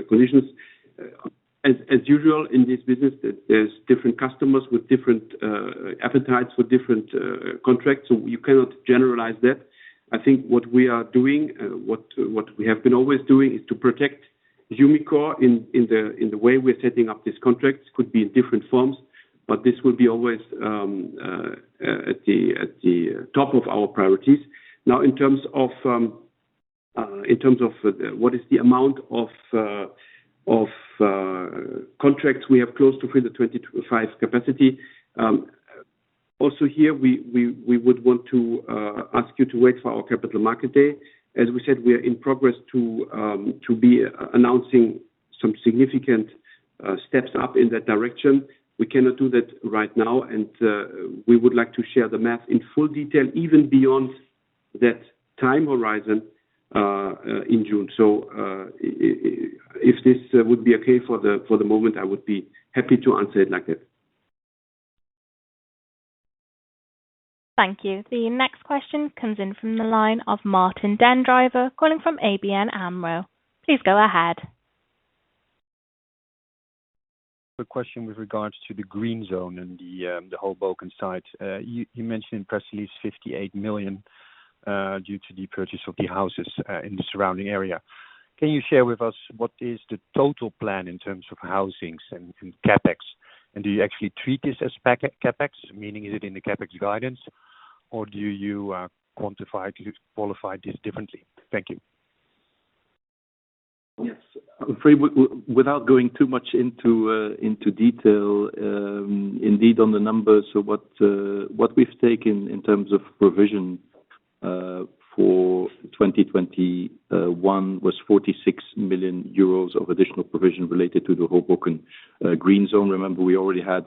conditions, as usual in this business, there's different customers with different appetites for different contracts, so you cannot generalize that. I think what we are doing, what we have been always doing, is to protect Umicore in the way we're setting up these contracts. Could be in different forms, but this will be always at the top of our priorities. Now, in terms of what is the amount of contracts we have close to fill the 25 capacity. Also here, we would want to ask you to wait for our capital market day. As we said, we are in progress to be announcing some significant steps up in that direction. We cannot do that right now, and we would like to share the math in full detail, even beyond that time horizon in June. So if this would be okay for the moment, I would be happy to answer it like that. Thank you. The next question comes in from the line of Martin Den Driver, calling from ABN AMRO. Please go ahead. A question with regards to the green zone and the Hoboken site. You mentioned in press release 58 million due to the purchase of the houses in the surrounding area. Can you share with us what is the total plan in terms of housings and CapEx? And do you actually treat this as CapEx, meaning is it in the CapEx guidance, or do you qualify this differently? Thank you. Yes. I'm afraid without going too much into detail, indeed on the numbers, so what we've taken in terms of provision for 2021 was 46 million euros of additional provision related to the Hoboken green zone. Remember, we already had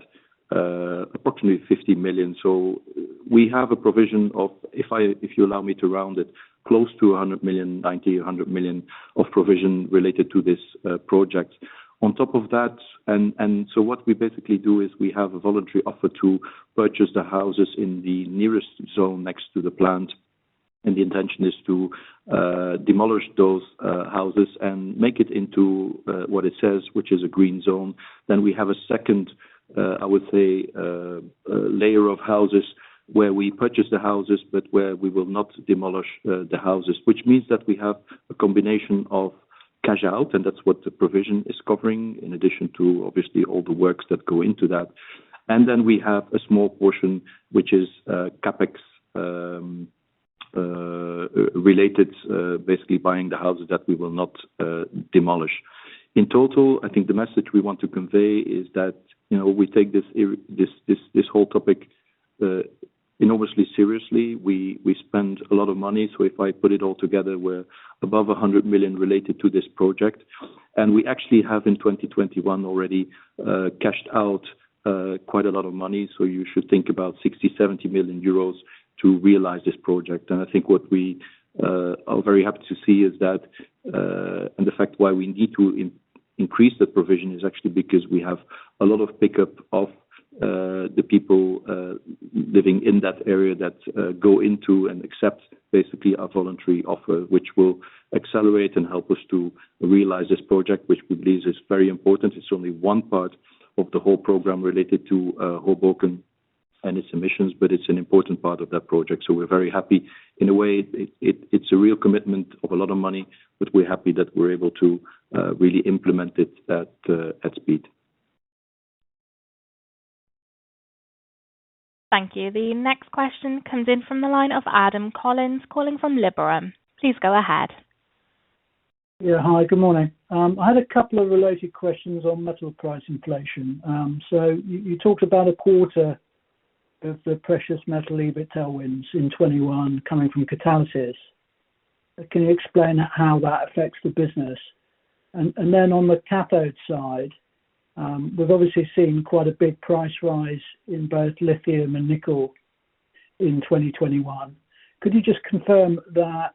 approximately 50 million. So we have a provision of, if you allow me to round it, close to 100 million, 90, 100 million of provision related to this project. On top of that, and so what we basically do is we have a voluntary offer to purchase the houses in the nearest zone next to the plant. And the intention is to demolish those houses and make it into what it says, which is a green zone. Then we have a second, I would say, layer of houses where we purchase the houses, but where we will not demolish the houses, which means that we have a combination of cash out, and that's what the provision is covering, in addition to obviously all the works that go into that. And then we have a small portion which is CapEx related, basically buying the houses that we will not demolish. In total, I think the message we want to convey is that we take this whole topic enormously seriously. We spend a lot of money. So if I put it all together, we're above 100 million related to this project, and we actually have in 2021 already cashed out quite a lot of money. So you should think about 60-70 million euros to realize this project. And I think what we are very happy to see is that, and the fact why we need to increase the provision is actually because we have a lot of pickup of the people living in that area that go into and accept basically a voluntary offer, which will accelerate and help us to realize this project, which we believe is very important. It's only one part of the whole program related to Hoboken and its emissions, but it's an important part of that project. So we're very happy. In a way, it's a real commitment of a lot of money, but we're happy that we're able to really implement it at speed. Thank you. The next question comes in from the line of Adam Collins, calling from Liberum. Please go ahead. Yeah, hi, good morning. I had a couple of related questions on metal price inflation. So you talked about a quarter of the precious metal EBIT tailwinds in 21 coming from catalysis. Can you explain how that affects the business? And then on the cathode side, we've obviously seen quite a big price rise in both lithium and nickel in 2021. Could you just confirm that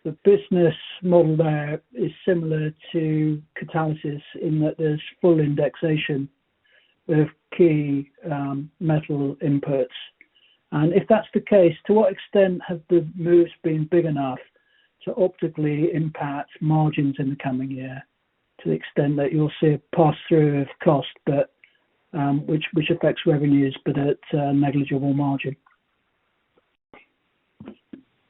the business model there is similar to catalysis in that there's full indexation of key metal inputs? And if that's the case, to what extent have the moves been big enough to optically impact margins in the coming year, to the extent that you'll see a pass-through of cost, but which affects revenues, but at negligible margin?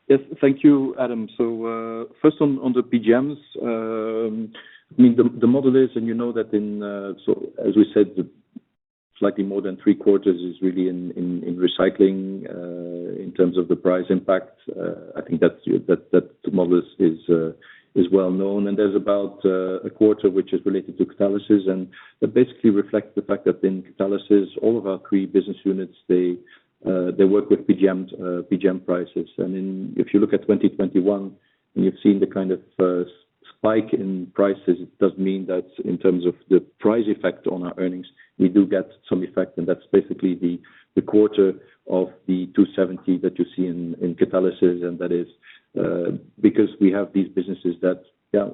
Yes, thank you, Adam. So first on the PGMs, I mean the model is, and you know that so as we said, slightly more than 3/4 is really in recycling in terms of the price impact. I think that the model is well known, and there's about a quarter which is related to catalysis, and that basically reflects the fact that in catalysis, all of our 3 business units they work with PGM prices, and if you look at 2021 and you've seen the kind of spike in prices, it does mean that in terms of the price effect on our earnings, we do get some effect, and that's basically the quarter of the 270 that you see in catalysis, and that is because we have these businesses that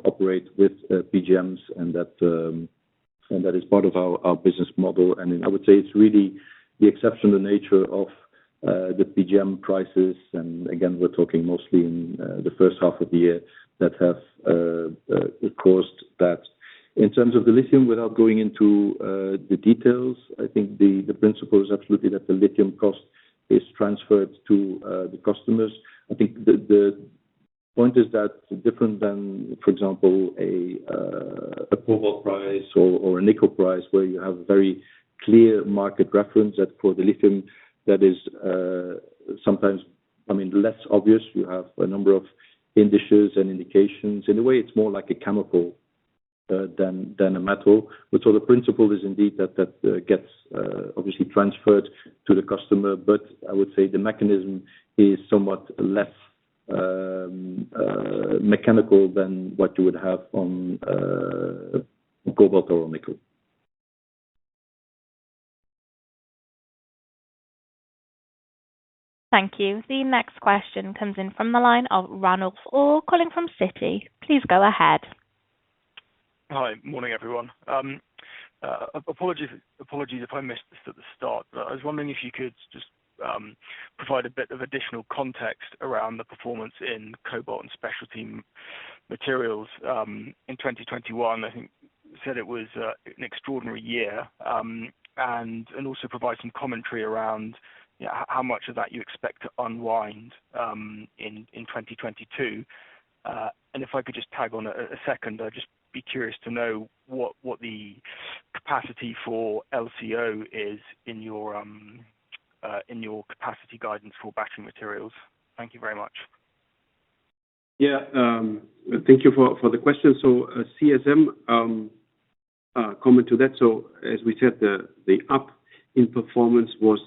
operate with PGMs, and that is part of our business model. And I would say it's really the exceptional nature of the PGM prices, and again, we're talking mostly in the first half of the year, that have caused that. In terms of the lithium, without going into the details, I think the principle is absolutely that the lithium cost is transferred to the customers. I think the point is that different than, for example, a cobalt price or a nickel price, where you have a very clear market reference, that for the lithium, that is sometimes, less obvious. You have a number of indices and indications. In a way, it's more like a chemical than a metal. But so the principle is indeed that gets obviously transferred to the customer. But I would say the mechanism is somewhat less mechanical than what you would have on cobalt or nickel. Thank you. The next question comes in from the line of Ranulf Orr, calling from Citi. Please go ahead. Hi. Morning, everyone. Apologies if I missed this at the start, but I was wondering if you could just provide a bit of additional context around the performance in cobalt and specialty materials in 2021. I think you said it was an extraordinary year, and also provide some commentary around how much of that you expect to unwind in 2022. And if I could just tag on a second, I'd just be curious to know what the capacity for LCO is in your capacity guidance for battery materials. Thank you very much. Yeah, thank you for the question. So CSM, comment to that. So as we said, the up in performance was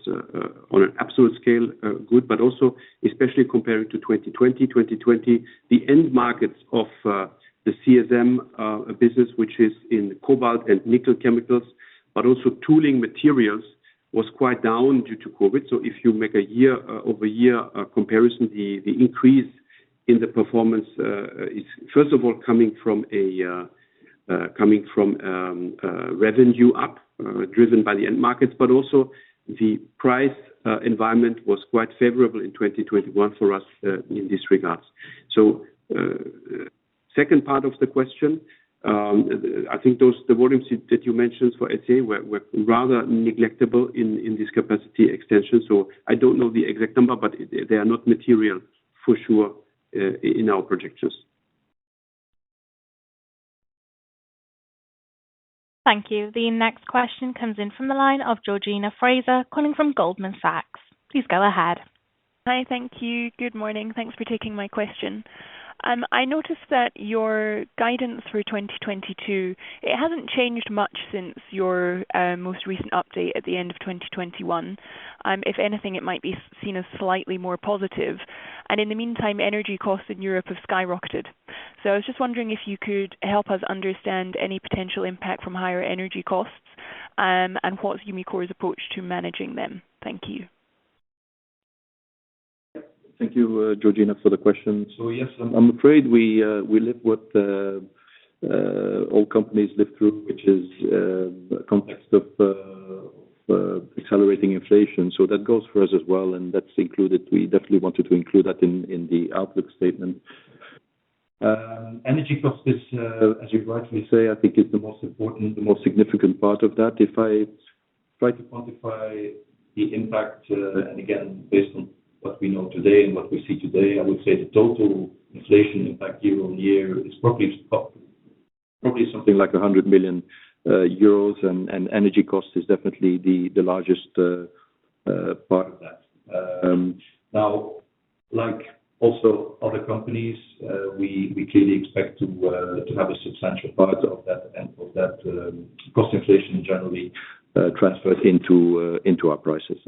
on an absolute scale good, but also especially comparing to 2020. 2020, the end markets of the CSM business, which is in cobalt and nickel chemicals, but also tooling materials, was quite down due to COVID. So if you make a year-over-year comparison, the increase in the performance is first of all coming from revenue up, driven by the end markets, but also the price environment was quite favorable in 2021 for us in this regards. So second part of the question, I think the volumes that you mentioned for SA were rather neglectable in this capacity extension. So I don't know the exact number, but they are not material for sure in our projections. Thank you. The next question comes in from the line of Georgina Fraser, calling from Goldman Sachs. Please go ahead. Hi, thank you. Good morning. Thanks for taking my question. I noticed that your guidance for 2022, it hasn't changed much since your most recent update at the end of 2021. If anything, it might be seen as slightly more positive. And in the meantime, energy costs in Europe have skyrocketed. So I was just wondering if you could help us understand any potential impact from higher energy costs, and what's Umicore's approach to managing them. Thank you. Thank you, Georgina, for the question. So yes, I'm afraid we live what all companies live through, which is a context of accelerating inflation. So that goes for us as well, and that's included. We definitely wanted to include that in the outlook statement. Energy cost is, as you rightly say, I think is the most important, the most significant part of that. If I try to quantify the impact, and again, based on what we know today and what we see today, I would say the total inflation impact year on year is probably something like 100 million euros, and energy cost is definitely the largest part of that. Now, like also other companies, we clearly expect to have a substantial part of that cost inflation generally transferred into our prices.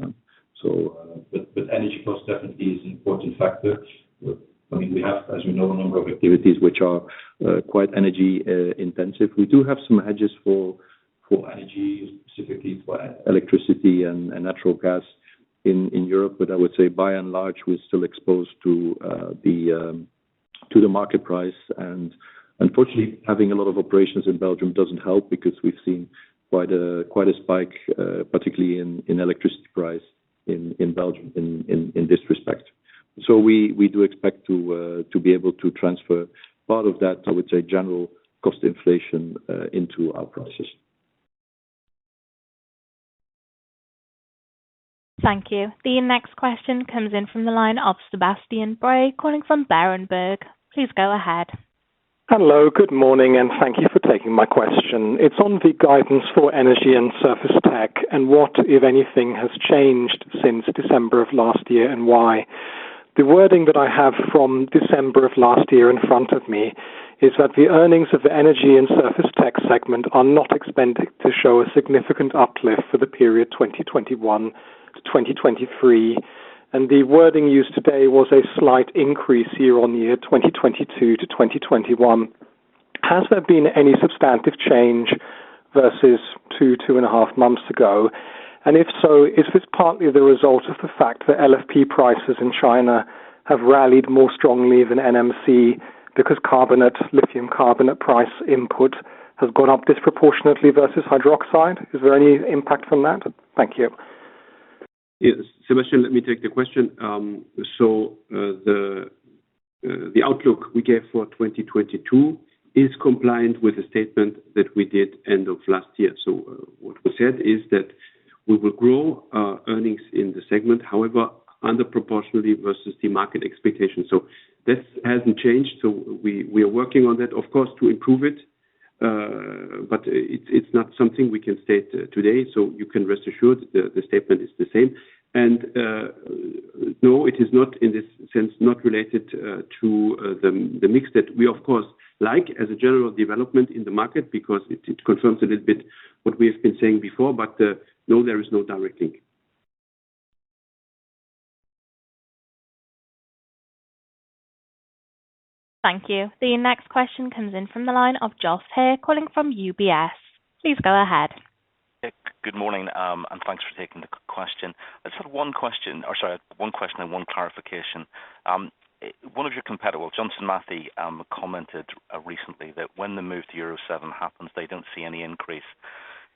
But energy cost definitely is an important factor. I mean, we have, as you know, a number of activities which are quite energy intensive. We do have some hedges for energy, specifically for electricity and natural gas in Europe. But I would say by and large, we're still exposed to the market price. And unfortunately, having a lot of operations in Belgium doesn't help, because we've seen quite a spike, particularly in electricity price in Belgium in this respect. So we do expect to be able to transfer part of that, I would say, general cost inflation into our prices. Thank you. The next question comes in from the line of Sebastian Bray, calling from Berenberg. Please go ahead. Hello, good morning, and thank you for taking my question. It's on the guidance for energy and surface tech, and what, if anything, has changed since December of last year, and why. The wording that I have from December of last year in front of me is that the earnings of the energy and surface tech segment are not expected to show a significant uplift for the period 2021 to 2023, and the wording used today was a slight increase year-on-year, 2022 to 2021. Has there been any substantive change versus 2.5 months ago? And if so, is this partly the result of the fact that LFP prices in China have rallied more strongly than NMC because lithium carbonate price input has gone up disproportionately versus hydroxide? Is there any impact from that? Thank you. Yes, Sebastian, let me take the question. The outlook we gave for 2022 is compliant with the statement that we did end of last year. So what we said is that we will grow earnings in the segment, however, under proportionally versus the market expectation. So that hasn't changed. So we are working on that, of course, to improve it. But it's not something we can state today. So you can rest assured the statement is the same. And no, it is not in this sense not related to the mix that we, of course, like as a general development in the market, because it confirms a little bit what we have been saying before. But no, there is no direct link. Thank you. The next question comes in from the line of Joss Hare, calling from UBS. Please go ahead. Good morning, and thanks for taking the question. I just had one question and one clarification. One of your competitors, Johnson Matthey, commented recently that when the move to Euro 7 happens, they don't see any increase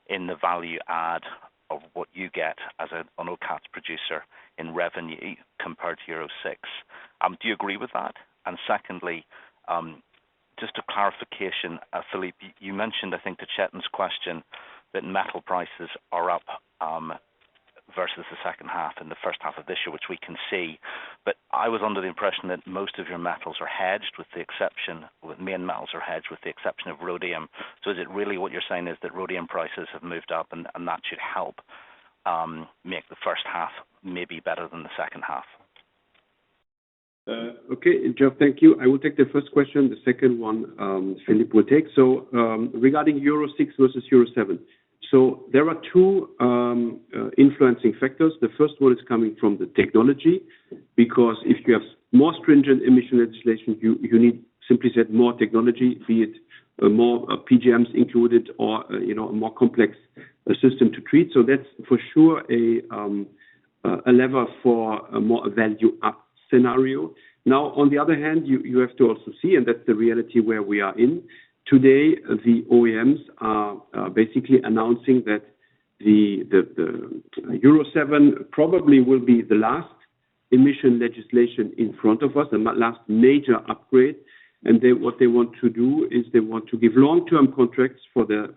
in the value add of what you get as an OCAT producer in revenue compared to Euro 6. Do you agree with that? And secondly, just a clarification, Philippe, you mentioned, I think, to Chetan's question, that metal prices are up versus the second half and the first half of this year, which we can see. But I was under the impression that most of your metals are hedged, main metals are hedged with the exception of rhodium. So is it really what you're saying is that rhodium prices have moved up and that should help make the first half maybe better than the second half? Okay, Jeff, thank you. I will take the first question. The second one, Philippe will take. So regarding Euro 6 versus Euro 7. So there are two influencing factors. The first one is coming from the technology, because if you have more stringent emission legislation, you need, simply said, more technology, be it more PGMs included or a more complex system to treat. So that's for sure a lever for a more value up scenario. Now, on the other hand, you have to also see, and that's the reality where we are in today, the OEMs are basically announcing that the Euro 7 probably will be the last emission legislation in front of us, the last major upgrade. And what they want to do is they want to give long-term contracts for the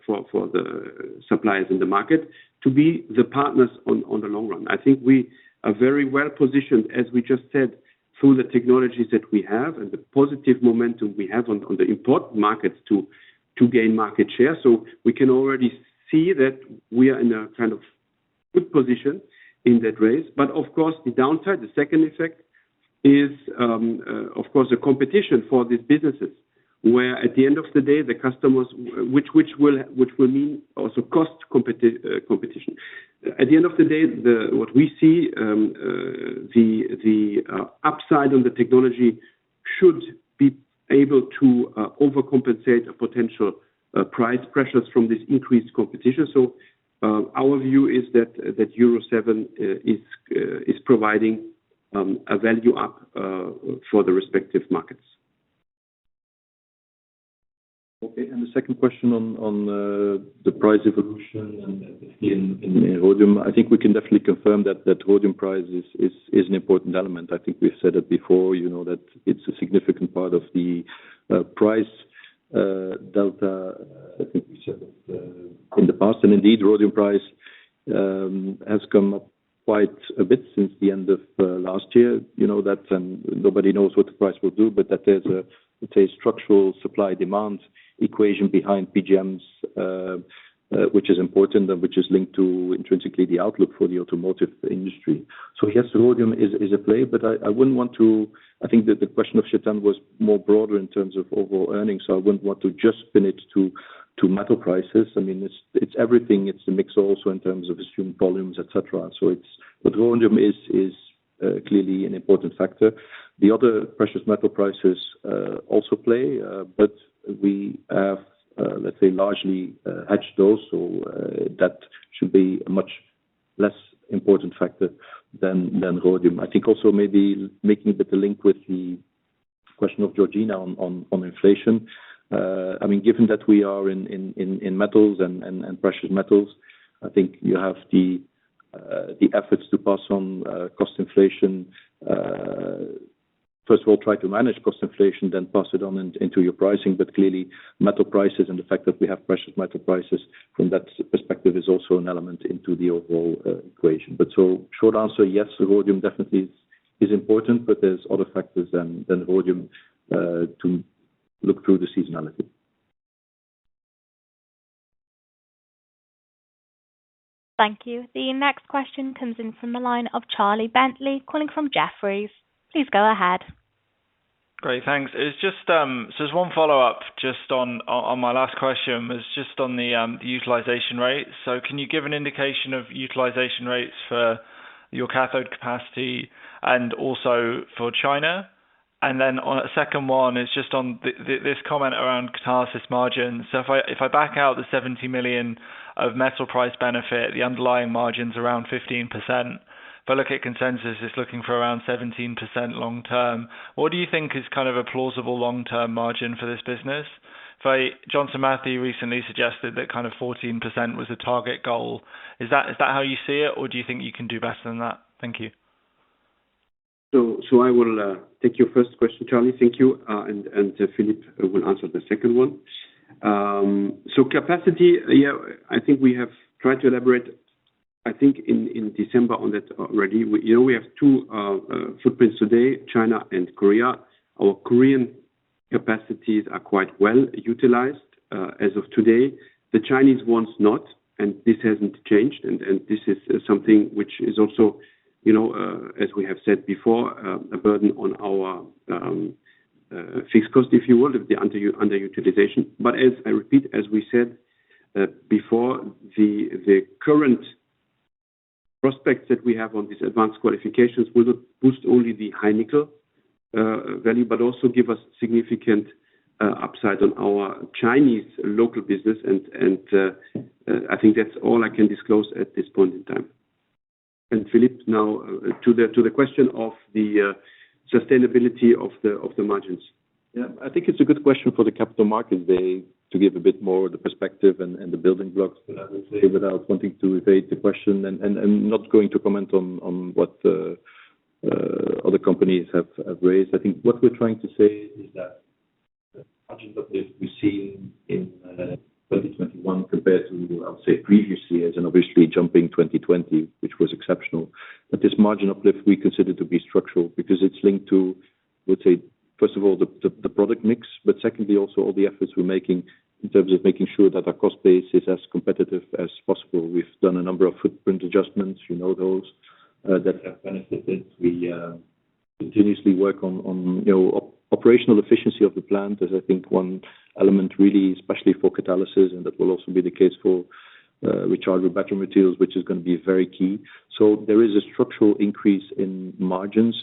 suppliers in the market to be the partners on the long run. I think we are very well positioned, as we just said, through the technologies that we have and the positive momentum we have on the important markets to gain market share. So we can already see that we are in a kind of good position in that race. But of course, the downside, the second effect, is of course the competition for these businesses, where at the end of the day the customers, which will mean also cost competition. At the end of the day, what we see, the upside on the technology should be able to overcompensate a potential price pressures from this increased competition. So our view is that Euro 7 is providing a value up for the respective markets. Okay. And the second question on the price evolution and in rhodium, I think we can definitely confirm that rhodium price is an important element. I think we've said it before, that it's a significant part of the price delta. I think we said it in the past. And indeed, rhodium price has come up quite a bit since the end of last year. That, and nobody knows what the price will do, but that there's a, let's say, structural supply-demand equation behind PGMs, which is important and which is linked to intrinsically the outlook for the automotive industry. So yes, rhodium is a play, but I wouldn't want to. I think that the question of Chetan was more broader in terms of overall earnings, so I wouldn't want to just pin it to metal prices. I mean, it's everything. It's a mix also in terms of assumed volumes, etc. So but rhodium is clearly an important factor. The other precious metal prices also play, but we have, let's say, largely hedged those, so that should be a much less important factor than rhodium. I think also maybe making a bit of link with the question of Georgina on inflation. I mean, given that we are in metals and precious metals, I think you have the efforts to pass on cost inflation. First of all, try to manage cost inflation, then pass it on into your pricing. But clearly, metal prices and the fact that we have precious metal prices from that perspective is also an element into the overall equation. But so, short answer, yes, rhodium definitely is important, but there's other factors than rhodium to look through the seasonality. Thank you. The next question comes in from the line of Charlie Bentley, calling from Jefferies. Please go ahead. Great, thanks. It's just so there's one follow-up just on my last question, was just on the utilization rate. So can you give an indication of utilization rates for your cathode capacity and also for China? And then on a second one is just on this comment around catalysis margins. So if I back out the 70 million of metal price benefit, the underlying margin's around 15%. If I look at consensus, it's looking for around 17% long term. What do you think is kind of a plausible long-term margin for this business? Johnson Matthey recently suggested that kind of 14% was a target goal. Is that how you see it, or do you think you can do better than that? Thank you. So I will take your first question, Charlie. Thank you, and Philippe will answer the second one. So capacity, yeah, I think we have tried to elaborate. I think in December on that already. We have two footprints today, China and Korea. Our Korean capacities are quite well utilized as of today. The Chinese ones not, and this hasn't changed. And this is something which is also, as we have said before, a burden on our fixed cost, if you will, the underutilization. But as I repeat, as we said before, the current prospects that we have on these advanced qualifications will not boost only the high nickel value, but also give us significant upside on our Chinese local business. And I think that's all I can disclose at this point in time. And Philippe, now to the question of the sustainability of the margins. Yeah, I think it's a good question for the Capital Markets Day to give a bit more the perspective and the building blocks. But I would say, without wanting to evade the question and not going to comment on what other companies have raised, I think what we're trying to say is that the margin uplift we've seen in 2021 compared to, I would say, previous years, and obviously jumping 2020, which was exceptional. But this margin uplift we consider to be structural because it's linked to, I would say, first of all, the product mix, but secondly, also all the efforts we're making in terms of making sure that our cost base is as competitive as possible. We've done a number of footprint adjustments, those that have benefited. We continuously work on operational efficiency of the plant, as I think one element really, especially for catalysis, and that will also be the case for rechargeable battery materials, which is going to be very key. So there is a structural increase in margins.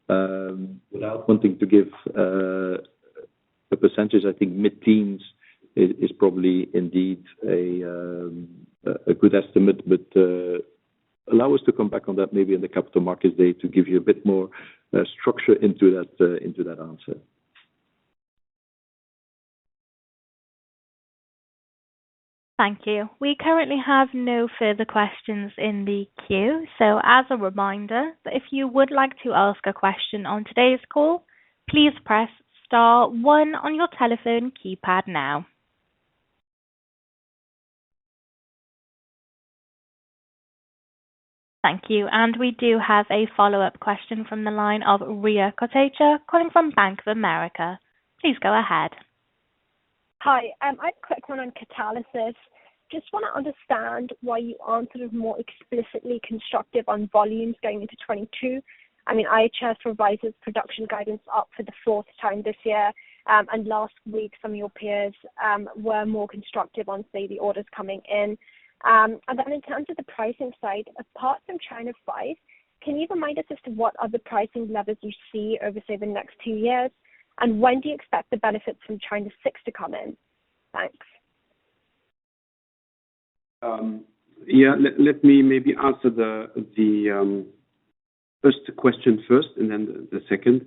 Without wanting to give a percentage, I think mid-teens is probably indeed a good estimate, but allow us to come back on that maybe in the Capital Markets Day to give you a bit more structure into that answer. Thank you. We currently have no further questions in the queue. So as a reminder, that if you would like to ask a question on today's call, please press star one on your telephone keypad now. Thank you. And we do have a follow-up question from the line of Ria Kotecha calling from Bank of America. Please go ahead. Hi, I have a quick one on catalysis. Just want to understand why you aren't sort of more explicitly constructive on volumes going into 22. I mean, IHS revises production guidance up for the fourth time this year, and last week some of your peers were more constructive on, say, the orders coming in. And then in terms of the pricing side, apart from China 5, can you remind us as to what other pricing levers you see over, say, the next 2 years? And when do you expect the benefits from China 6 to come in? Thanks. Let me maybe answer the first question first, and then the second.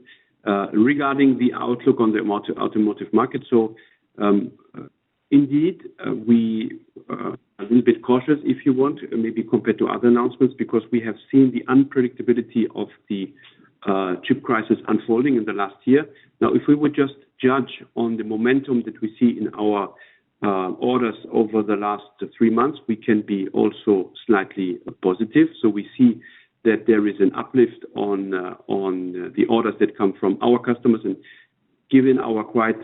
Regarding the outlook on the automotive market. So, indeed, we are a little bit cautious, if you want, maybe compared to other announcements, because we have seen the unpredictability of the chip crisis unfolding in the last year. Now, if we would just judge on the momentum that we see in our orders over the last 3 months, we can be also slightly positive. So we see that there is an uplift on the orders that come from our customers, and given our quite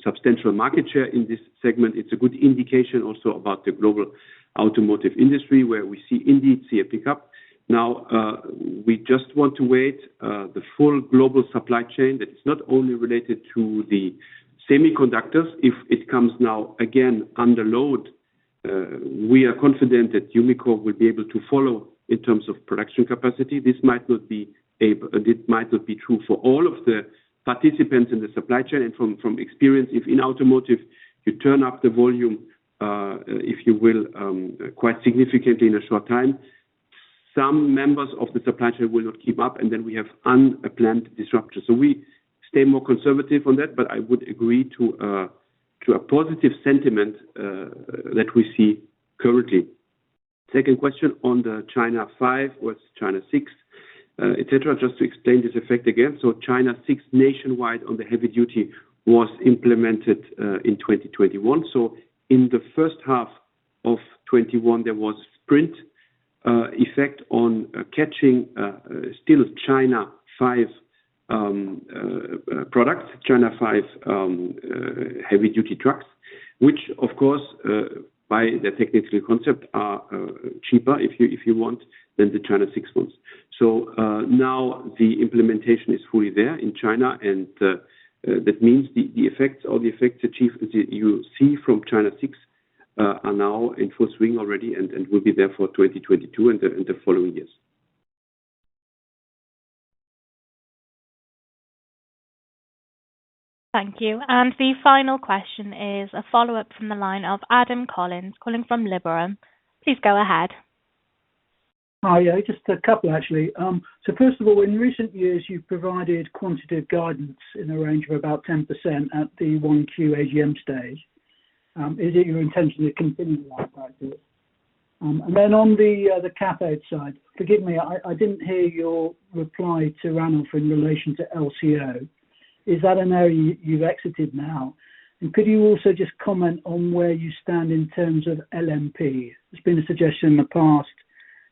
substantial market share in this segment, it's a good indication also about the global automotive industry, where we see a pickup. Now, we just want to wait the full global supply chain that is not only related to the semiconductors. If it comes now again under load, we are confident that Umicore will be able to follow in terms of production capacity. This might not be true for all of the participants in the supply chain. And from experience, if in automotive you turn up the volume, if you will, quite significantly in a short time, some members of the supply chain will not keep up, and then we have unplanned disruptions. So we stay more conservative on that, but I would agree to a positive sentiment that we see currently. Second question on the China 5 versus China 6, etc. Just to explain this effect again. So China 6 nationwide on the heavy duty was implemented in 2021. So in the first half of 21, there was a sprint effect on catching still China 5 products, China 5 heavy duty trucks, which of course by the technical concept are cheaper if you want than the China 6 ones. So now the implementation is fully there in China, and that means the effects achieved you see from China 6 are now in full swing already, and will be there for 2022 and the following years. Thank you. And the final question is a follow-up from the line of Adam Collins calling from Liberum. Please go ahead. Hi, yeah, just a couple actually. So first of all, in recent years, you've provided quantitative guidance in a range of about 10% at the 1Q AGM stage. Is it your intention to continue that practice? And then on the cathode side, forgive me, I didn't hear your reply to Ranulf in relation to LCO. Is that an area you've exited now? And could you also just comment on where you stand in terms of LMP? There's been a suggestion in the past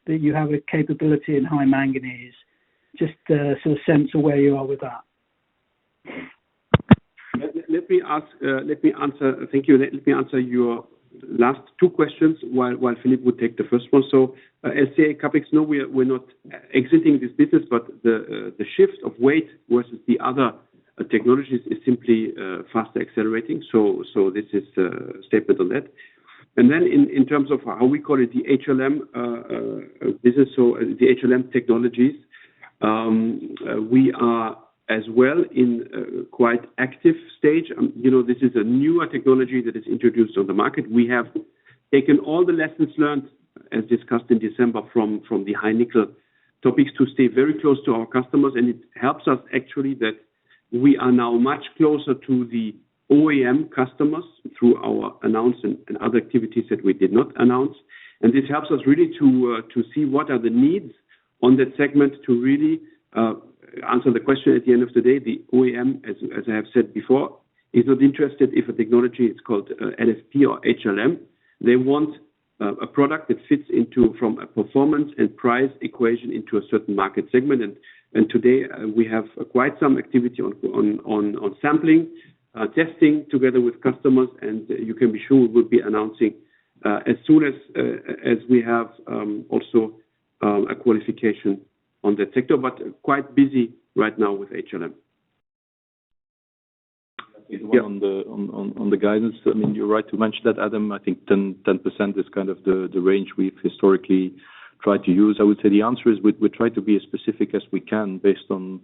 that you have a capability in high manganese. Just sort of sense of where you are with that. Let me answer. Thank you. Let me answer your last two questions while Philippe would take the first one. So LCA Capex, no, we're not exiting this business, but the shift of weight versus the other technologies is simply faster accelerating. So this is a statement on that. And then in terms of how we call it, the HLM business, so the HLM technologies, we are as well in quite active stage. This is a newer technology that is introduced on the market. We have taken all the lessons learned, as discussed in December, from the high nickel topics to stay very close to our customers, and it helps us actually that we are now much closer to the OEM customers through our announced and other activities that we did not announce. And this helps us really to see what are the needs on that segment to really answer the question at the end of the day. The OEM, as I have said before, is not interested if a technology is called LFP or HLM. They want a product that fits from a performance and price equation into a certain market segment. And today we have quite some activity on sampling, testing together with customers, and you can be sure we will be announcing as soon as we have also a qualification on that sector, but quite busy right now with HLM. On the guidance, I mean, you're right to mention that, Adam. I think 10% is kind of the range we've historically tried to use. I would say the answer is we try to be as specific as we can based on,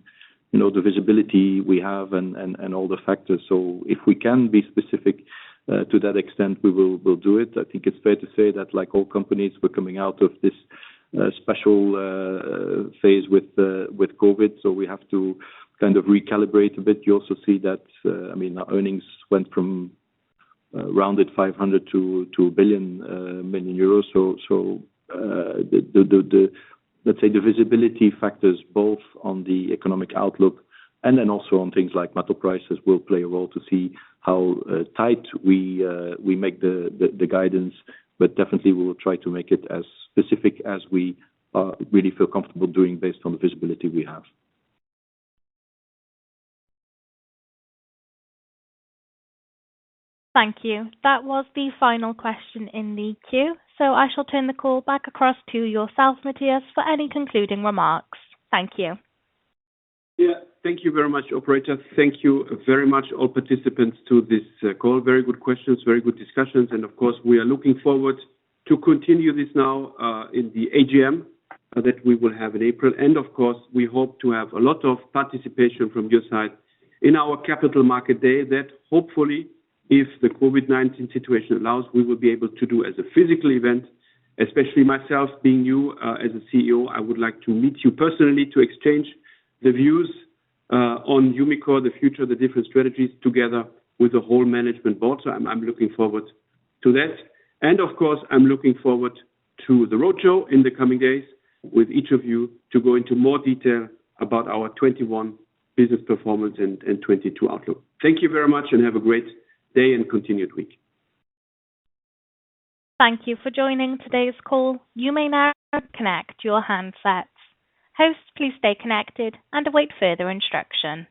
the visibility we have and all the factors. So if we can be specific to that extent, we'll do it. I think it's fair to say that, like all companies, we're coming out of this special phase with COVID, so we have to kind of recalibrate a bit. You also see that, our earnings went from rounded 500 to 1 billion euros. So let's say the visibility factors both on the economic outlook and then also on things like metal prices will play a role to see how tight we make the guidance, but definitely we will try to make it as specific as we really feel comfortable doing based on the visibility we have. Thank you. That was the final question in the queue. So I shall turn the call back across to yourself, Matthias, for any concluding remarks. Thank you. Yeah, thank you very much, operator. Thank you very much, all participants, to this call. Very good questions, very good discussions. And of course, we are looking forward to continue this now in the AGM that we will have in April. And of course, we hope to have a lot of participation from your side in our Capital Market Day that hopefully, if the COVID-19 situation allows, we will be able to do as a physical event. Especially myself, being new as a CEO, I would like to meet you personally to exchange the views on Umicore, the future, the different strategies, together with the whole management board. So I'm looking forward to that. And of course, I'm looking forward to the roadshow in the coming days with each of you to go into more detail about our 21 business performance and 22 outlook. Thank you very much and have a great day and continued week. Thank you for joining today's call. You may now connect your handsets. Hosts, please stay connected and await further instruction.